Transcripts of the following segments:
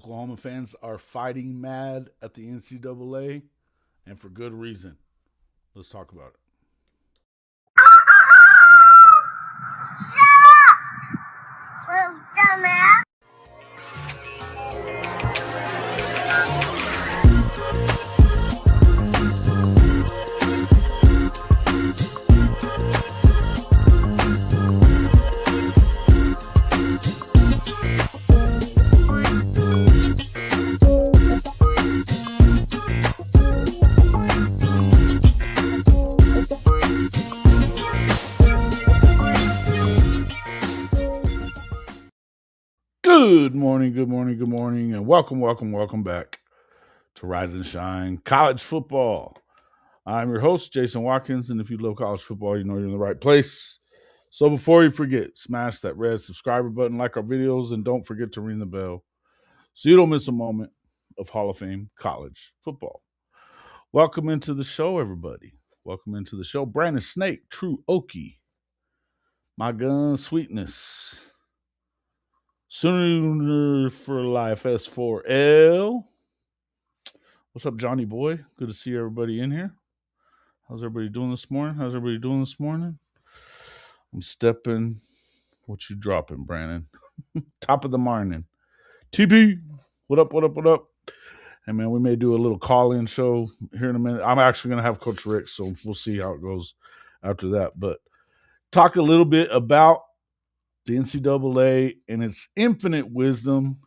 Oklahoma fans are fighting mad at the NCAA, and for good reason. Let's talk about it. Good morning, and welcome back to Rise and Shine College Football. I'm your host, Jason Watkins, and if you love college football, you know you're in the right place. So before you forget, smash that red subscriber button, like our videos, and don't forget to ring the bell so you don't miss a moment of Hall of Fame college football. Welcome into the show, everybody. Welcome into the show. Brandon Snake, True Okie, My Gun Sweetness, Sooner for Life S4L. What's up, Johnny boy? Good to see everybody in here. How's everybody doing this morning? I'm stepping. What you dropping, Brandon? Top of the morning. TP. What up? Hey, man, we may do a little call-in show here in a minute. I'm actually going to have Coach Rick, so we'll see how it goes after that. But talk a little bit about the NCAA and its infinite wisdom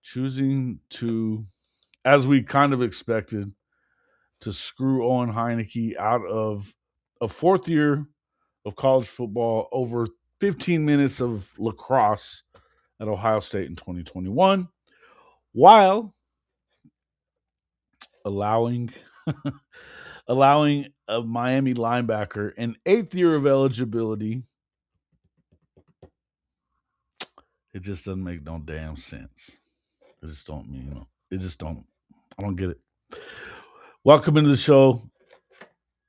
choosing to, as we kind of expected, to screw Owen Heinecke out of a fourth year of college football over 15 minutes of lacrosse at Ohio State in 2021, while allowing a Miami linebacker an eighth year of eligibility. It just doesn't make no damn sense. I don't get it. Welcome into the show.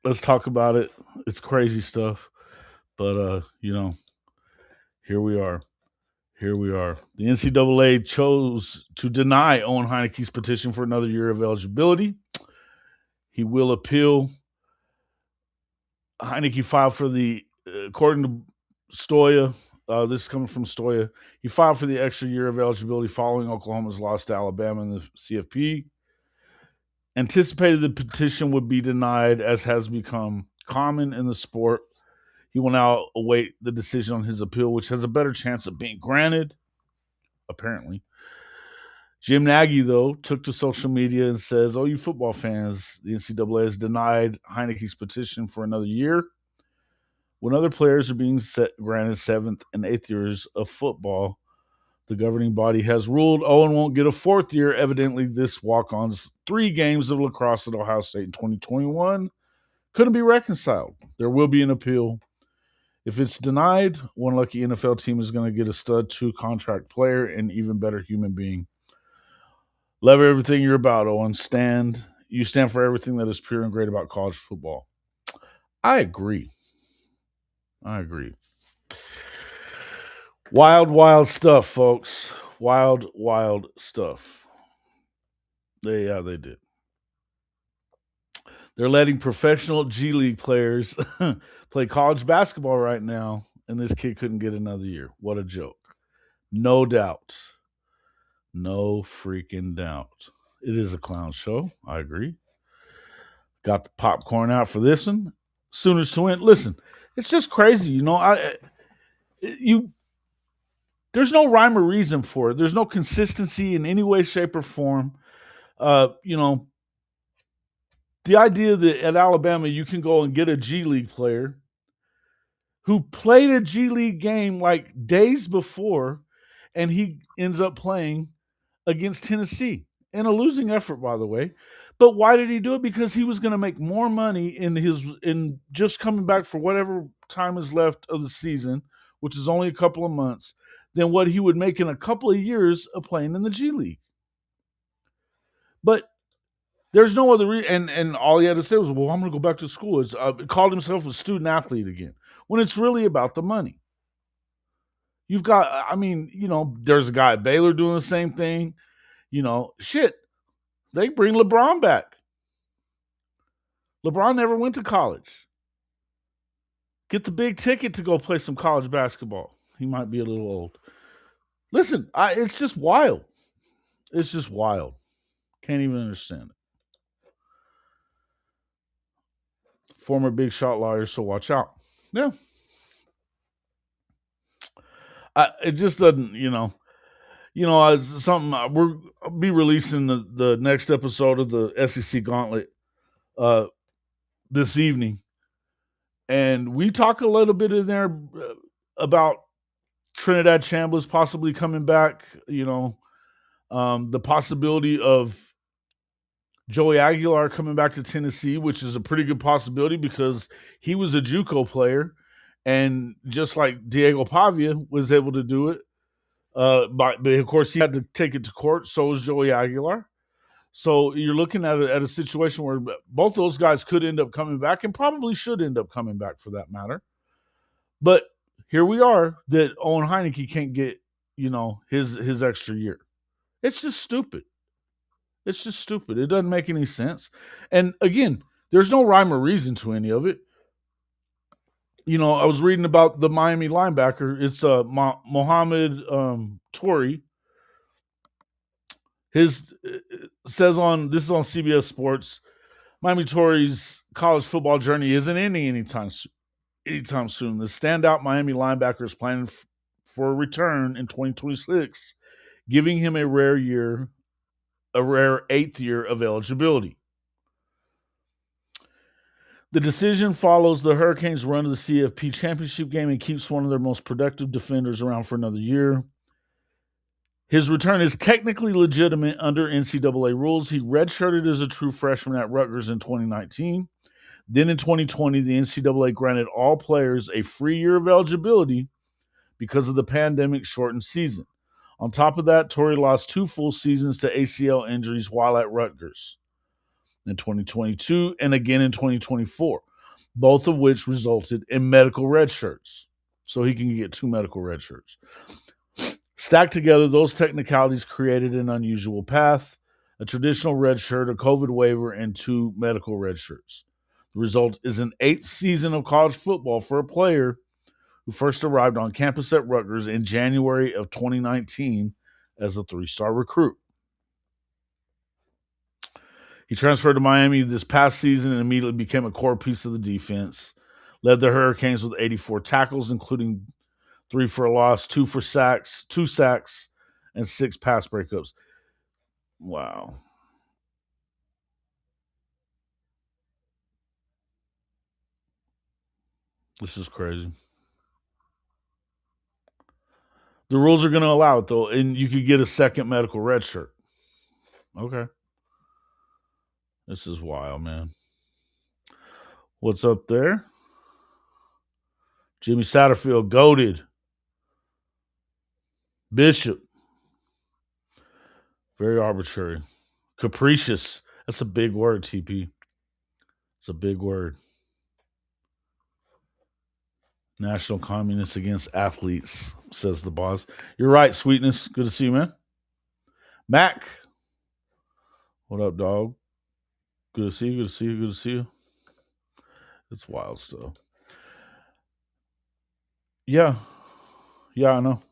Let's talk about it. It's crazy stuff. But, here we are. The NCAA chose to deny Owen Heinecke's petition for another year of eligibility. He will appeal. Heinecke filed for according to Stoya, this is coming from Stoya, he filed for the extra year of eligibility following Oklahoma's loss to Alabama in the CFP. Anticipated the petition would be denied, as has become common in the sport. He will now await the decision on his appeal, which has a better chance of being granted, apparently. Jim Nagy, though, took to social media and says, you football fans, the NCAA has denied Heinecke's petition for another year. When other players are being granted seventh and eighth years of football, the governing body has ruled Owen won't get a fourth year. Evidently, this walk-on's 3 games of lacrosse at Ohio State in 2021 couldn't be reconciled. There will be an appeal. If it's denied, one lucky NFL team is going to get a stud 2 contract player and even better human being. Love everything you're about, Owen. You stand for everything that is pure and great about college football. I agree. Wild stuff, folks. Wild stuff. They did. They're letting professional G League players play college basketball right now, and this kid couldn't get another year. What a joke. No doubt. No freaking doubt. It is a clown show. I agree. Got the popcorn out for this one. Sooners to win. Listen, it's just crazy. There's no rhyme or reason for it. There's no consistency in any way, shape, or form. The idea that at Alabama you can go and get a G League player who played a G League game like days before, and he ends up playing against Tennessee in a losing effort, by the way. But why did he do it? Because he was going to make more money in just coming back for whatever time is left of the season, which is only a couple of months, than what he would make in a couple of years of playing in the G League. But there's no other reason, and all he had to say was, well, I'm going to go back to school. Called himself a student athlete again, when it's really about the money. You've got, there's a guy at Baylor doing the same thing. Shit, they bring LeBron back. LeBron never went to college. Get the big ticket to go play some college basketball. He might be a little old. Listen, it's just wild. It's just wild. Can't even understand it. Former big shot lawyer, so watch out. Yeah. It just doesn't, as something I'll be releasing the next episode of the SEC Gauntlet this evening. And we talk a little bit in there about Trinidad Chambliss possibly coming back, the possibility of Joey Aguilar coming back to Tennessee, which is a pretty good possibility because he was a JUCO player. And just like Diego Pavia was able to do it, but of course he had to take it to court. So was Joey Aguilar. So you're looking at a situation where both those guys could end up coming back and probably should end up coming back for that matter. But here we are that Owen Heinecke can't get, his extra year. It's just stupid. It's just stupid. It doesn't make any sense. And again, there's no rhyme or reason to any of it. I was reading about the Miami linebacker. It's Mohamed Toure. His says on this is on CBS Sports. Miami Toure's college football journey isn't ending anytime soon. The standout Miami linebacker is planning for a return in 2026, giving him a rare 8th year of eligibility. The decision follows the Hurricanes' run to the CFP championship game and keeps one of their most productive defenders around for another year. His return is technically legitimate under NCAA rules. He redshirted as a true freshman at Rutgers in 2019. Then in 2020, the NCAA granted all players a free year of eligibility because of the pandemic-shortened season. On top of that, Toure lost 2 full seasons to ACL injuries while at Rutgers in 2022 and again in 2024, both of which resulted in medical red shirts. So he can get 2 medical red shirts. Stacked together, those technicalities created an unusual path: a traditional red shirt, a COVID waiver, and 2 medical red shirts. The result is an 8th season of college football for a player who first arrived on campus at Rutgers in January of 2019 as a 3-star recruit. He transferred to Miami this past season and immediately became a core piece of the defense. Led the Hurricanes with 84 tackles, including 3 for a loss, 2 sacks, and 6 pass breakups. Wow. This is crazy. The rules are going to allow it, though, and you could get a second medical red shirt. Okay. This is wild, man. What's up there? Jimmy Satterfield, goated. Bishop. Very arbitrary. Capricious. That's a big word, TP. It's a big word. National communists against athletes, says the boss. You're right, Sweetness. Good to see you, man. Mac. What up, dog? Good to see you. Good to see you. Good to see you. It's wild stuff. Yeah. Yeah, I know.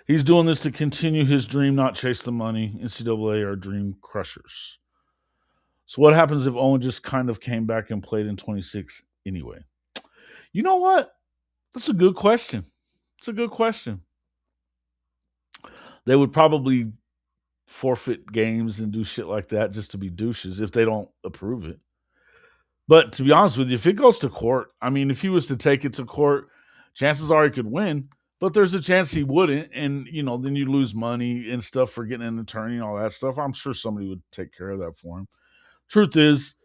He's doing this to continue his dream, not chase the money. NCAA are dream crushers. So what happens if Owen just kind of came back and played in 26 anyway? You know what? That's a good question. It's a good question. They would probably forfeit games and do shit like that just to be douches if they don't approve it. But to be honest with you, if it goes to court, I mean, if he was to take it to court, chances are he could win. But there's a chance he wouldn't, and then you lose money and stuff for getting an attorney and all that stuff. I'm sure somebody would take care of that for him. Truth is,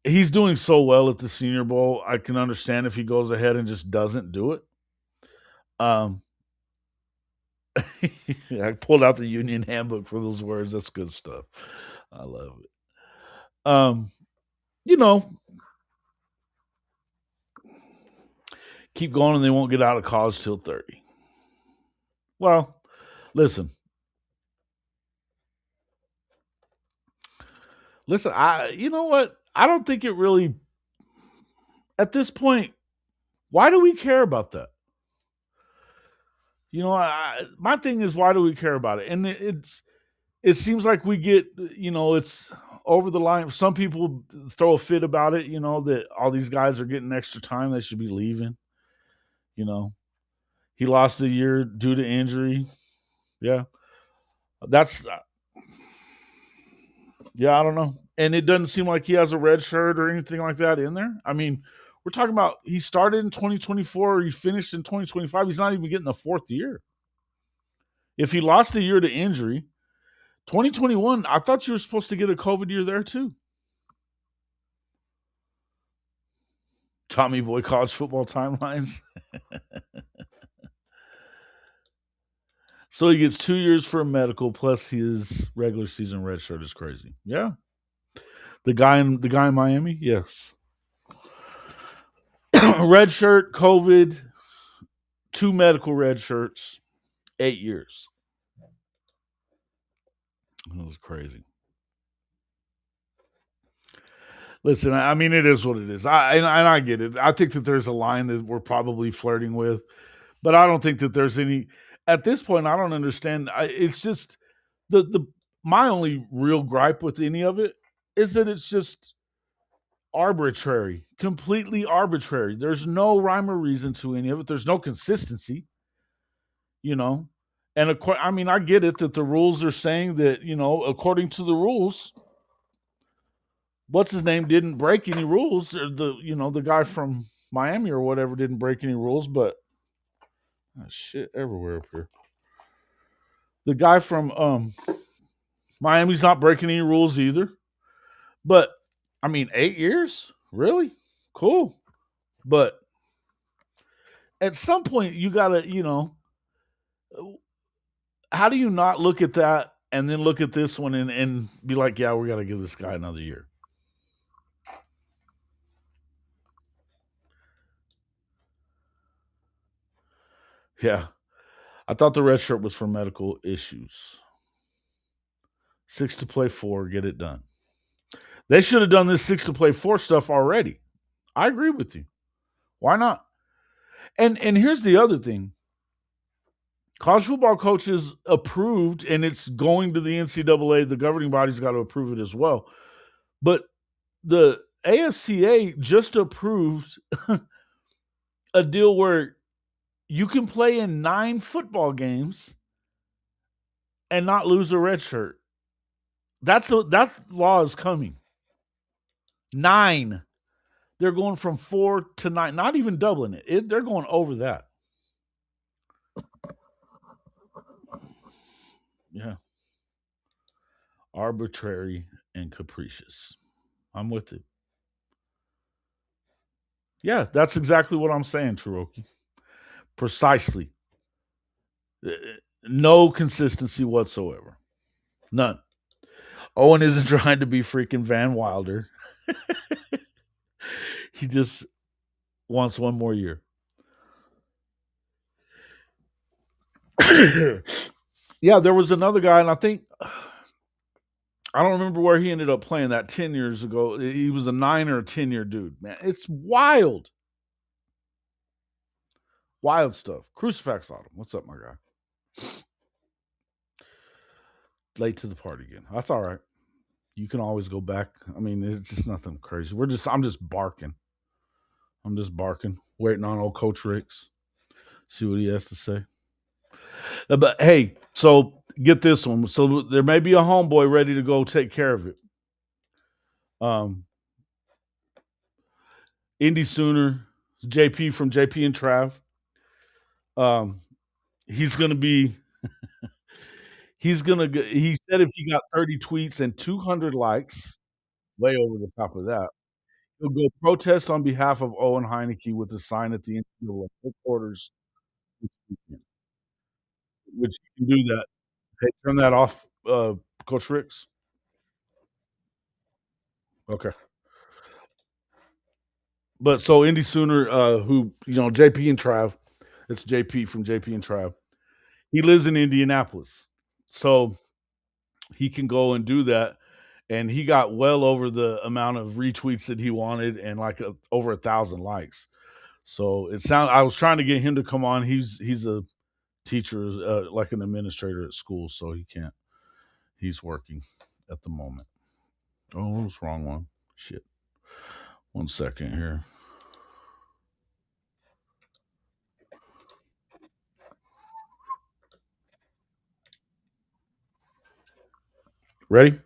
he's doing so well at the Senior Bowl. I can understand if he goes ahead and just doesn't do it. I pulled out the Union Handbook for those words. That's good stuff. I love it. Keep going and they won't get out of college till 30. Well, listen. Listen, you know what? I don't think it really at this point. Why do we care about that? My thing is, why do we care about it? And it seems like we get, it's over the line. Some people throw a fit about it, that all these guys are getting extra time. They should be leaving. You know, he lost a year due to injury. Yeah, that's yeah. I don't know, and it doesn't seem like he has a red shirt or anything like that in there. I mean, we're talking about he started in 2024. He finished in 2025. He's not even getting the fourth year. If he lost a year to injury, 2021, I thought you were supposed to get a COVID year there too. Tommy Boy college football timelines. So he gets 2 years for a medical plus his regular season red shirt is crazy. Yeah. The guy in Miami, yes. Red shirt, COVID, two medical red shirts, 8 years. That was crazy. Listen, I mean, it is what it is. I get it. I think that there's a line that we're probably flirting with, but I don't think that there's any. At this point, I don't understand. It's just the my only real gripe with any of it is that it's just arbitrary, completely arbitrary. There's no rhyme or reason to any of it. There's no consistency, you know. And of course, I mean, I get it that the rules are saying that, according to the rules, what's his name didn't break any rules. Or the guy from Miami or whatever didn't break any rules, but shit everywhere up here. The guy from Miami's not breaking any rules either. But I mean, 8 years, really cool. But at some point, you gotta, how do you not look at that and then look at this one and be like, yeah, we got to give this guy another year? Yeah. I thought the red shirt was for medical issues. 6 to play 4, get it done. They should have done this 6 to play 4 stuff already. I agree with you. Why not? And here's the other thing. College football coaches approved, and it's going to the NCAA. The governing body's got to approve it as well. But the AFCA just approved a deal where you can play in 9 football games and not lose a red shirt. That law is coming. 9. They're going from 4 to 9, not even doubling it. They're going over that. Yeah. Arbitrary and capricious. I'm with it. Yeah, that's exactly what I'm saying, Cherokee. Precisely. No consistency whatsoever. None. Owen isn't trying to be freaking Van Wilder. He just wants one more year. Yeah, there was another guy, and I think I don't remember where he ended up playing that 10 years ago. He was a 9 or a 10-year dude, man. It's wild. Wild stuff. Crucifix Autumn. What's up, my guy? Late to the party again. That's all right. You can always go back. I mean, it's just nothing crazy. I'm just barking. Waiting on old Coach Ricks. See what he has to say. But hey, so get this one. So there may be a homeboy ready to go take care of it. Indy Sooner, JP from JP and Trav. He's gonna be. He said if he got 30 tweets and 200 likes, way over the top of that, he'll go protest on behalf of Owen Heinecke with a sign at the NCAA headquarters this weekend. Which you can do that. Hey, turn that off, Coach Ricks. Okay. But so Indy Sooner, who JP and Trav, it's JP from JP and Trav. He lives in Indianapolis, so he can go and do that. and he got well over the amount of retweets that he wanted, and like over 1,000 likes. So I was trying to get him to come on. He's a teacher, like an administrator at school, so he can't. He's working at the moment. Oh, what's wrong one? Shit. 1 second here. Ready?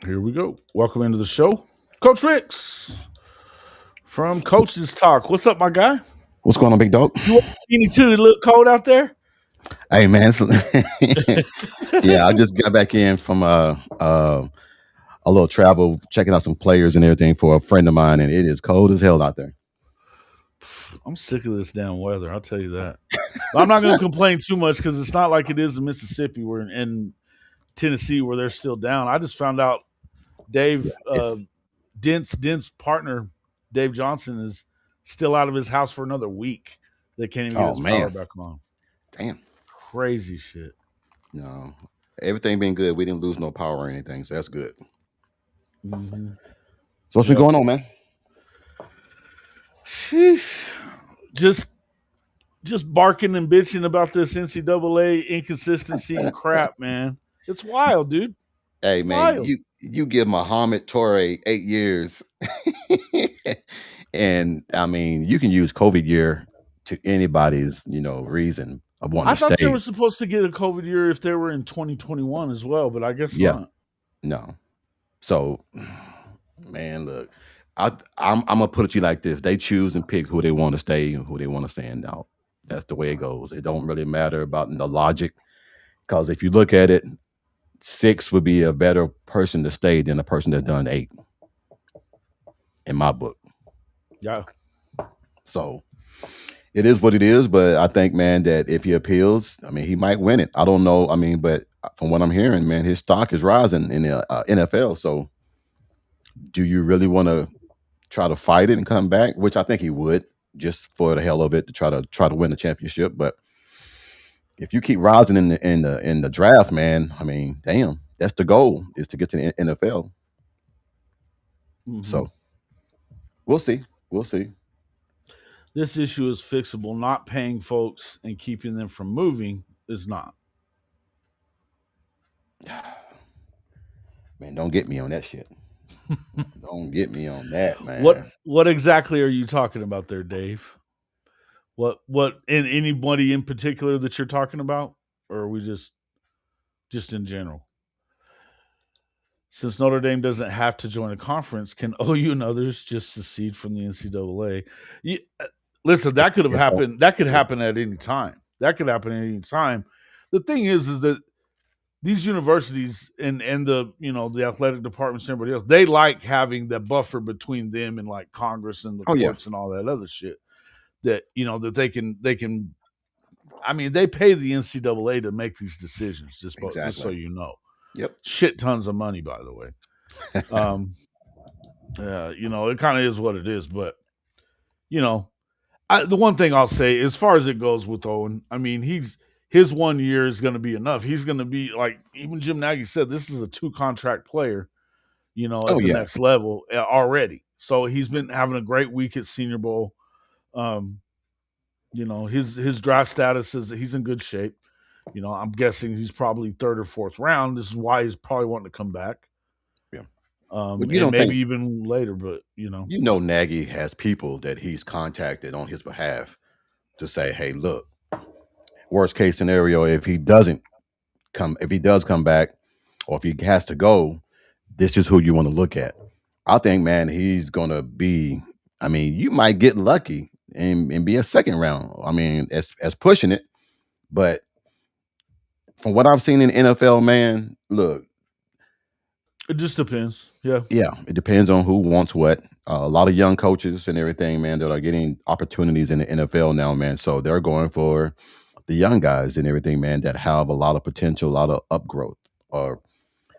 Here we go. Welcome into the show, Coach Ricks from Coach's Talk. What's up, my guy? What's going on, big dog? You too? A little cold out there? Hey, man. Yeah, I just got back in from a little travel, checking out some players and everything for a friend of mine, and it is cold as hell out there. I'm sick of this damn weather. I'll tell you that. But I'm not going to complain too much because it's not like it is in Mississippi or in Tennessee where they're still down. I just found out Dave Dent's partner, Dave Johnson, is still out of his house for another week. They can't even get his power back on. Damn. Crazy shit. No, everything been good. We didn't lose no power or anything, so that's good. Mm-hmm. So what's been going on, man? Sheesh. Just barking and bitching about this NCAA inconsistency and crap, man. It's wild, dude. Hey, man, you give Mohamed Toure 8 years, and I mean, you can use COVID year to anybody's reason of wanting to stay. I thought they were supposed to get a COVID year if they were in 2021 as well, but I guess not. No. So, man, look, I'm gonna put it to you like this: they choose and pick who they want to stay and who they want to stand out. That's the way it goes. It don't really matter about the logic, because if you look at it, 6 would be a better person to stay than a person that's done 8, in my book. Yeah. So it is what it is, but I think, man, that if he appeals, I mean, he might win it. I don't know. I mean, but from what I'm hearing, man, his stock is rising in the NFL. So do you really want to try to fight it and come back? Which I think he would, just for the hell of it, to try to win the championship. But if you keep rising in the draft, man, I mean, damn, that's the goal, is to get to the NFL. Mm-hmm. So we'll see. This issue is fixable. Not paying folks and keeping them from moving is not. Man, don't get me on that shit. Don't get me on that, man. What exactly are you talking about there, Dave? What and anybody in particular that you're talking about, or are we just in general? Since Notre Dame doesn't have to join a conference, can OU and others just secede from the NCAA? Listen, that could have happened. That could happen at any time. The thing is that these universities and the the athletic departments and everybody else, they like having that buffer between them and like Congress and the courts and all that other shit. That that they can. I mean, they pay the NCAA to make these decisions. Just so you know. Yep. Shit tons of money, by the way. It kind of is what it is, but the one thing I'll say, as far as it goes with Owen, I mean, his 1 year is going to be enough. He's going to be like, even Jim Nagy said, this is a 2-contract player, at the next level already. So he's been having a great week at Senior Bowl. His draft status is he's in good shape. I'm guessing he's probably 3rd or 4th round. This is why he's probably wanting to come back. Yeah. But you don't maybe even later, but Nagy has people that he's contacted on his behalf to say, hey, look, worst case scenario, if he does come back, or if he has to go, this is who you want to look at. I think, man, he's gonna be. I mean, you might get lucky and be a 2nd round. I mean, as pushing it, but from what I've seen in the NFL, man, look, it just depends. Yeah, it depends on who wants what. A lot of young coaches and everything, man, that are getting opportunities in the NFL now, man. So they're going for the young guys and everything, man, that have a lot of potential, a lot of upgrowth, or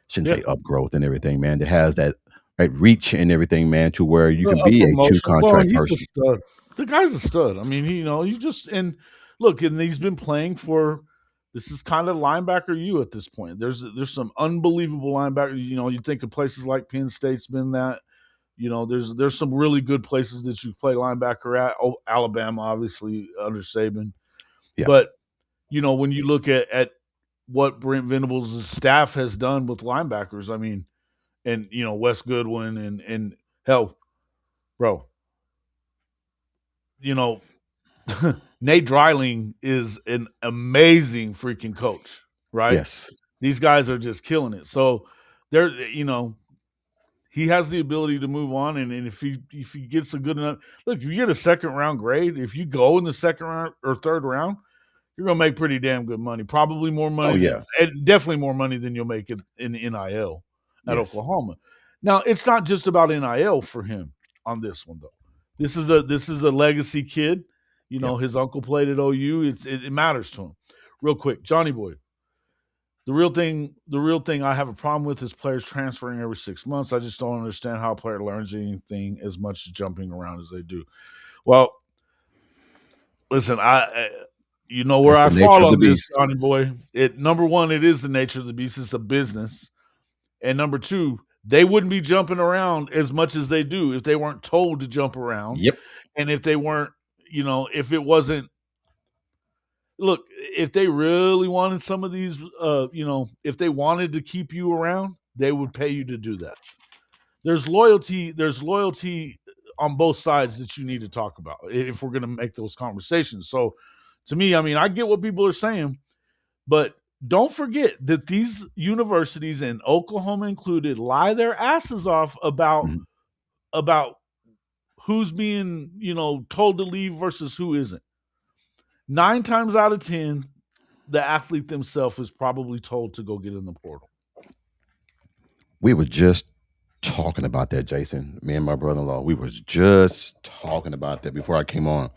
shouldn't say upgrowth and everything, man, that has that reach and everything, man, to where you can be a 2-contract person. The guy's a stud. I mean, and look, and he's been playing for This is kind of linebacker you at this point. There's some unbelievable linebackers. You think of places like Penn State's been that. There's some really good places that you play linebacker at. Oh, Alabama, obviously under Saban. Yeah. But when you look at what Brent Venables' staff has done with linebackers, I mean, and Wes Goodwin and hell, bro, Nate Dreiling is an amazing freaking coach, right? Yes. These guys are just killing it. So they're he has the ability to move on, and if he gets a good enough look, if you get a second round grade, if you go in the second round or third round, you're gonna make pretty damn good money. Probably more money yeah. and definitely more money than you'll make in NIL at Yes. Oklahoma. Now, it's not just about NIL for him on this one though. This is a legacy kid. His uncle played at OU. It matters to him. Real quick, Johnny Boy. The real thing I have a problem with is players transferring every 6 months. I just don't understand how a player learns anything as much jumping around as they do. Well, listen, you know where I fall on this, Johnny Boy. Number one, it is the nature of the beast. It's a business. And number two, they wouldn't be jumping around as much as they do if they weren't told to jump around. Yep. And if they weren't, if it wasn't, look, if they really wanted some of these, if they wanted to keep you around, they would pay you to do that. There's loyalty on both sides that you need to talk about if we're going to make those conversations. So to me, I mean, I get what people are saying, but don't forget that these universities, and Oklahoma included, lie their asses off about who's being, told to leave versus who isn't. 9 times out of 10, the athlete themselves is probably told to go get in the portal. We were just talking about that, Jason. Me and my brother-in-law, we was just talking about that before I came on.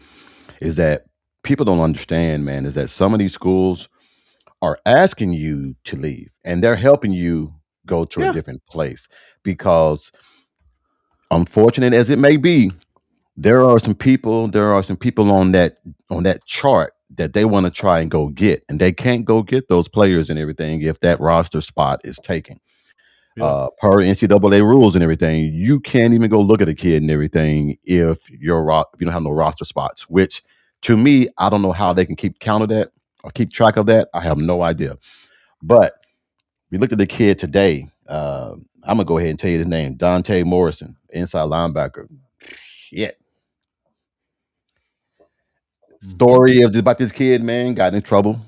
Is that people don't understand, man, is that some of these schools are asking you to leave and they're helping you go to a different place because, unfortunate as it may be, there are some people on that chart that they want to try and go get, and they can't go get those players and everything if that roster spot is taken. Per NCAA rules and everything, you can't even go look at a kid and everything if you don't have no roster spots, which to me, I don't know how they can keep count of that or keep track of that. I have no idea. But we looked at the kid today. I'm gonna go ahead and tell you his name, Dante Morrison, inside linebacker. Shit. Story about this kid, man, got in trouble,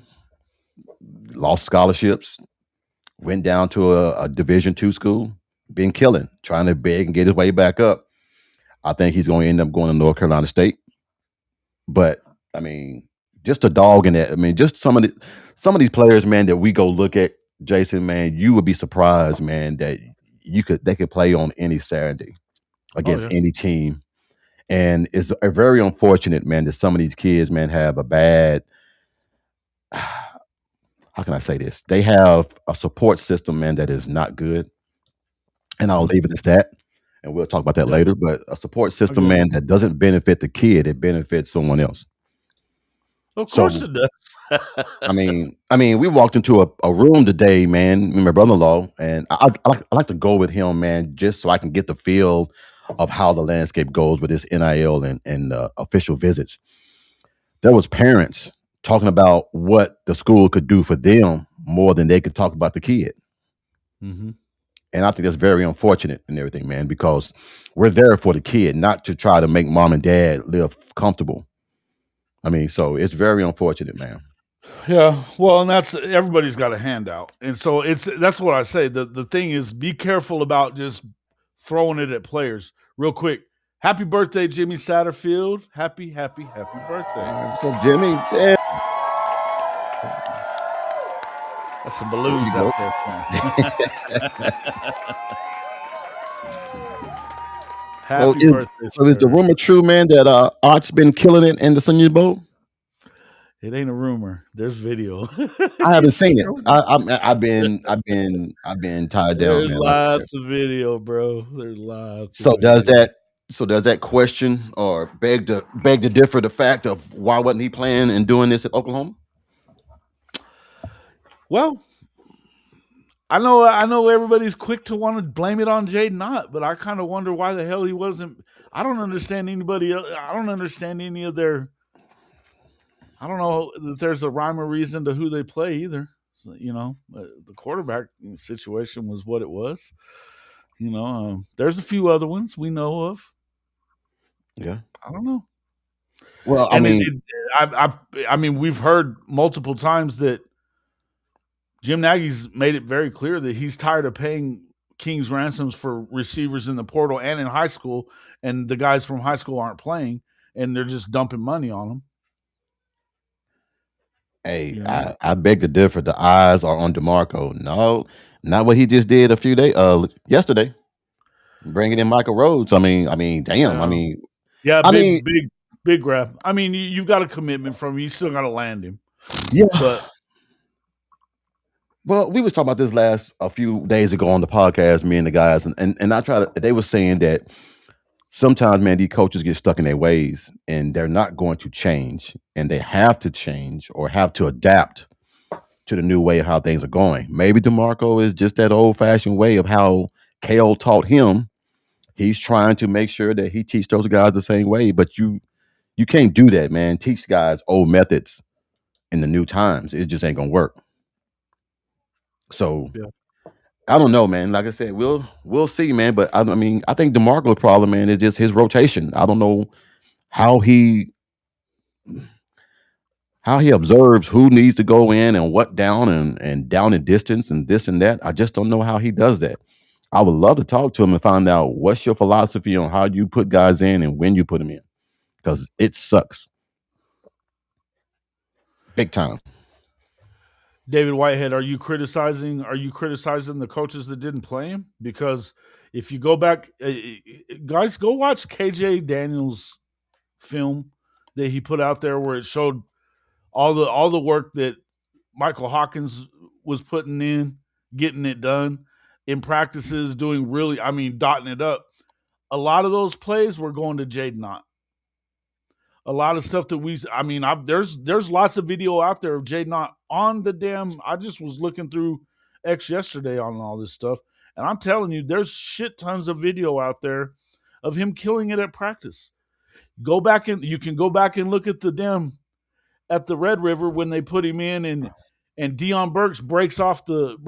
lost scholarships, went down to a Division II school, been killing, trying to beg and get his way back up. I think he's going to end up going to North Carolina State. But I mean, just a dog in that. I mean, just some of these players, man, that we go look at, Jason, man, you would be surprised, man, that they could play on any Saturday against any team. And it's very unfortunate, man, that some of these kids, man, have a bad, how can I say this? They have a support system, man, that is not good. And I'll leave it as that. And we'll talk about that later. But a support system, man, that doesn't benefit the kid, it benefits someone else. Of course it does. I mean, we walked into a room today, man, with my brother-in-law, and I like to go with him, man, just so I can get the feel of how the landscape goes with this NIL and official visits. There was parents talking about what the school could do for them more than they could talk about the kid. Mm-hmm. And I think that's very unfortunate and everything, man, because we're there for the kid, not to try to make mom and dad live comfortable. I mean, so it's very unfortunate, man. Yeah, well, and that's everybody's got a handout, and so that's what I say. The thing is, be careful about just throwing it at players. Real quick, happy birthday, Jimmy Satterfield! Happy birthday! What's up, Jimmy? Yeah. That's some balloons out there. Happy birthday! So is the rumor true, man, that Art's been killing it in the Senior Bowl? It ain't a rumor. There's video. I haven't seen it. I've been tied down. There's man. Lots of video, bro. There's lots. So does that question or beg to differ the fact of why wasn't he playing and doing this at Oklahoma? Well, I know everybody's quick to want to blame it on Jaden Knott, but I kind of wonder why the hell he wasn't. I don't understand anybody. I don't understand any of their. I don't know that there's a rhyme or reason to who they play either. So, the quarterback situation was what it was. There's a few other ones we know of. Yeah. I don't know. Well, I And mean, I mean, we've heard multiple times that Jim Nagy's made it very clear that he's tired of paying King's ransoms for receivers in the portal and in high school, and the guys from high school aren't playing, and they're just dumping money on them. hey, You know, I beg to differ. The eyes are on DeMarco. No, not what he just did a few days yesterday, bringing in Michael Rhodes. Damn. yeah, yeah, I mean, big grab. I mean, you've got a commitment from him. You still got to land him, yeah. but Well, we was talking about this last a few days ago on the podcast, me and the guys, and I try to. They were saying that sometimes, man, these coaches get stuck in their ways, and they're not going to change, and they have to change or have to adapt to the new way of how things are going. Maybe DeMarco is just that old fashioned way of how KO taught him. He's trying to make sure that he teach those guys the same way, but you can't do that, man. Teach guys old methods in the new times. It just ain't gonna work. So yeah. I don't know, man. Like I said, we'll see, man. But I think DeMarco's problem, man, is just his rotation. I don't know how he observes who needs to go in and what down and down in distance and this and that. I just don't know how he does that. I would love to talk to him and find out what's your philosophy on how you put guys in and when you put them in, because it sucks big time. David Whitehead, are you criticizing? Are you criticizing the coaches that didn't play him? Because if you go back, guys, go watch KJ Daniels' film that he put out there, where it showed all the work that Michael Hawkins was putting in, getting it done in practices, doing really, I mean, dotting it up. A lot of those plays were going to Jaden Knott. A lot of stuff that there's lots of video out there of Jaden Knott on the damn. I just was looking through X yesterday on all this stuff, and I'm telling you, there's shit tons of video out there of him killing it at practice. You can go back and look at the Red River when they put him in, and Dion Burks breaks off the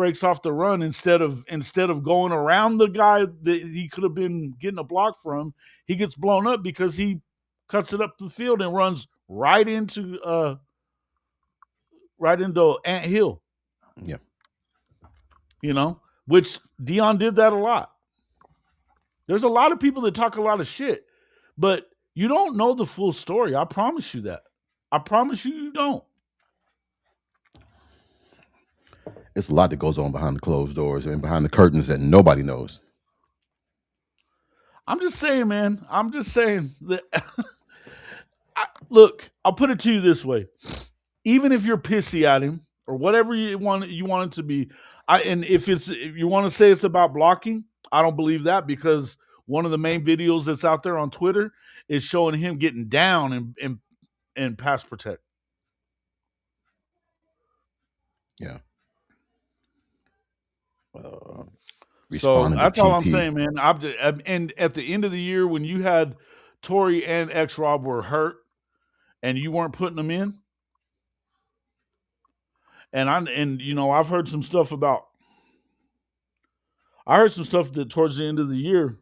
run instead of going around the guy that he could have been getting a block from. He gets blown up because he cuts it up the field and runs right into Ant Hill. Yeah. Which Dion did that a lot. There's a lot of people that talk a lot of shit, but you don't know the full story. I promise you that. I promise you don't. It's a lot that goes on behind the closed doors and behind the curtains that nobody knows. I'm just saying, man. I'm just saying that. Look, I'll put it to you this way: even if you're pissy at him or whatever you want it to be, and if you want to say it's about blocking, I don't believe that, because one of the main videos that's out there on Twitter is showing him getting down and pass protect. Yeah. Uh, So Responding to that's all I'm TP. saying, man. And at the end of the year, when you had Toure and X Rob were hurt and you weren't putting them in, I've heard some stuff about. I heard some stuff that towards the end of the year,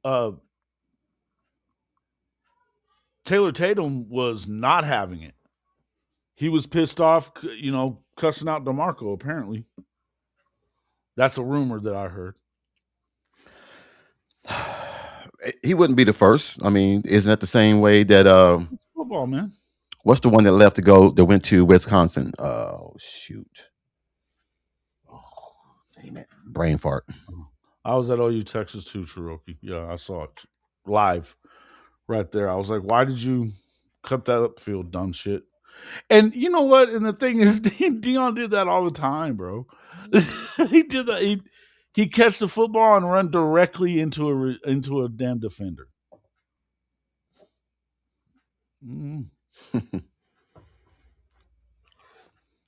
uh, Taylor Tatum was not having it. He was pissed off, cussing out DeMarco. Apparently, that's a rumor that I heard. He wouldn't be the first. I mean, isn't that the same way that It's football, man. what's the one that left to go that went to Wisconsin? Oh shoot. Damn it. Brain fart. I was at OU Texas too, Cherokee. Yeah, I saw it live right there. I was like, why did you cut that upfield, dumb shit? And you know what? And the thing is, Dion did that all the time, bro. He did that. He catch the football and run directly into a damn defender. Mm.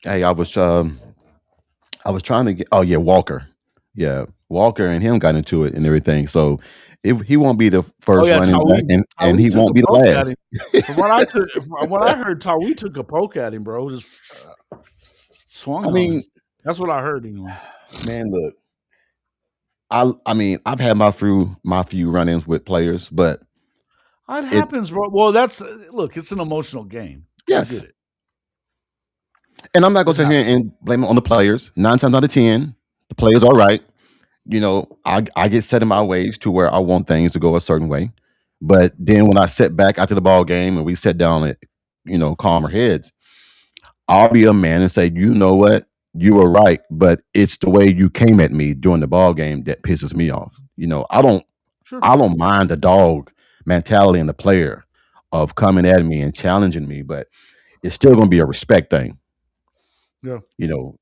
Hey, I was trying to get. Oh yeah, Walker. Yeah, Walker and him got into it and everything. So he won't be the Oh first yeah, running back, and Tawee he took won't a be the poke at last. him. From what I heard, Tawee took a poke at him, bro. Just swung I on him. mean, That's what I heard anyway. man, look, I mean, I've had my few run-ins with players, but It it happens, bro. Well, that's look. It's an emotional game. I get yes, it. and I'm not gonna It sit here happens. and blame it on the players. 9 times out of 10, the players are right. I get set in my ways to where I want things to go a certain way. But then when I sit back after the ball game and we sit down at, calmer heads, I'll be a man and say, you know what? You were right, but it's the way you came at me during the ball game that pisses me off. I don't Sure. I don't mind the dog mentality in the player of coming at me and challenging me, but it's still gonna be a respect thing. Yeah.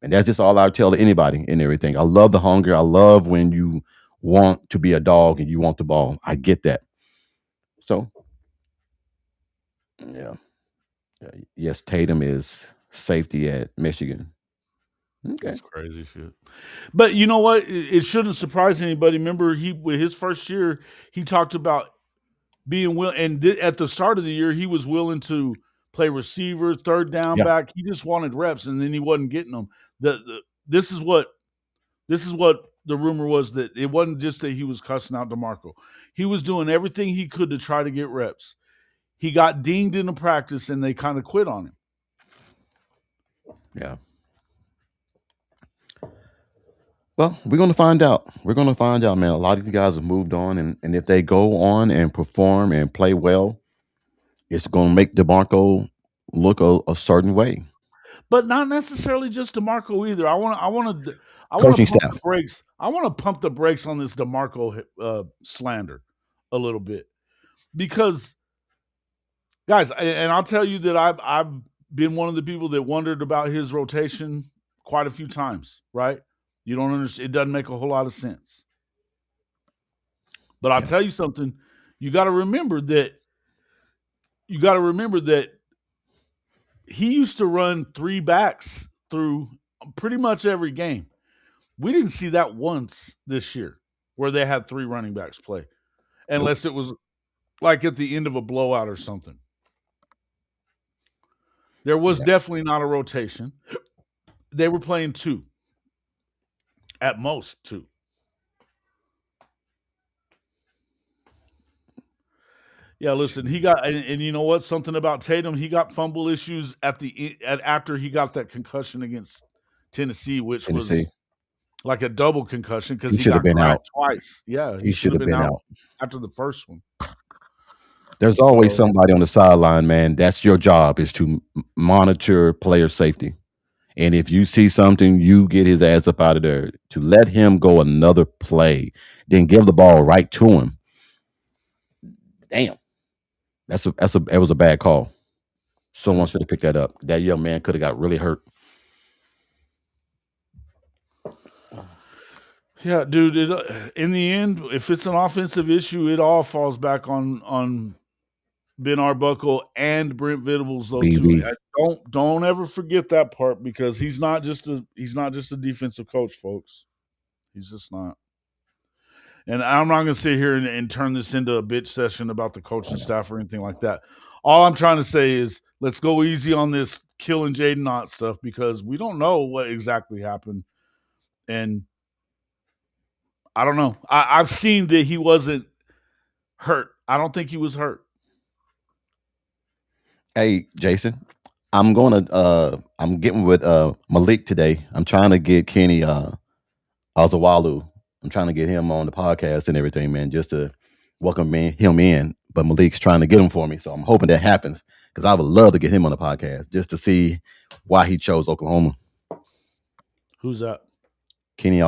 And that's just all I tell to anybody and everything. I love the hunger. I love when you want to be a dog and you want the ball. I get that. So, yeah. Yes, Tatum is safety at Michigan. Okay. That's crazy shit. But you know what? It shouldn't surprise anybody. Remember, with his first year, he talked about being willing, and at the start of the year, he was willing to play receiver, third down Yeah. back. He just wanted reps, and then he wasn't getting them. This is what the rumor was, that it wasn't just that he was cussing out DeMarco. He was doing everything he could to try to get reps. He got dinged in the practice, and they kind of quit on him. Yeah. Well, we're gonna find out. We're gonna find out, man. A lot of these guys have moved on, and if they go on and perform and play well, it's gonna make DeMarco look a certain way. But not necessarily just DeMarco either. I want Coaching to pump the staff. brakes. I want to pump the brakes on this DeMarco slander a little bit, because guys, and I'll tell you that I've been one of the people that wondered about his rotation quite a few times. Right? You don't understand. It doesn't make a whole lot of sense. But I'll Yeah. tell you something. You got to remember that. You got to remember that he used to run three backs through pretty much every game. We didn't see that once this year, where they had three running backs play, Nope. unless it was like at the end of a blowout or something. There was Yeah. definitely not a rotation. They were playing two, at most two. Yeah, listen, he got, and you know what? Something about Tatum, he got fumble issues after he got that concussion against Tennessee, which Tennessee. was like a double concussion because He he should have got been out. cracked twice. Yeah, he He should should have have been been out out. after the first one. There's always So somebody on the sideline, man. That's your job, is to monitor player safety. And if you see something, you get his ass up out of there. To let him go another play, then give the ball right to him. Damn, that was a bad call. Someone yeah. should have picked that up. That young man could have got really hurt. Yeah, dude. In the end, if it's an offensive issue, it all falls back on Ben Arbuckle and Brent Venables, though. Too. BV. Don't ever forget that part, because he's not just a defensive coach, folks. He's just not. And I'm not going to sit here and turn this into a bitch session about the coaching staff or anything like that. All I'm trying to say is, let's go easy on this killing Jaden Knott stuff, because we don't know what exactly happened, and I don't know. I've seen that he wasn't hurt. I don't think he was hurt. Hey, Jason, I'm getting with Malik today. I'm trying to get Kenny Azawalu. I'm trying to get him on the podcast and everything, man, just to welcome him in. But Malik's trying to get him for me, so I'm hoping that happens, because I would love to get him on the podcast just to see why he chose Oklahoma. Who's that? Kenny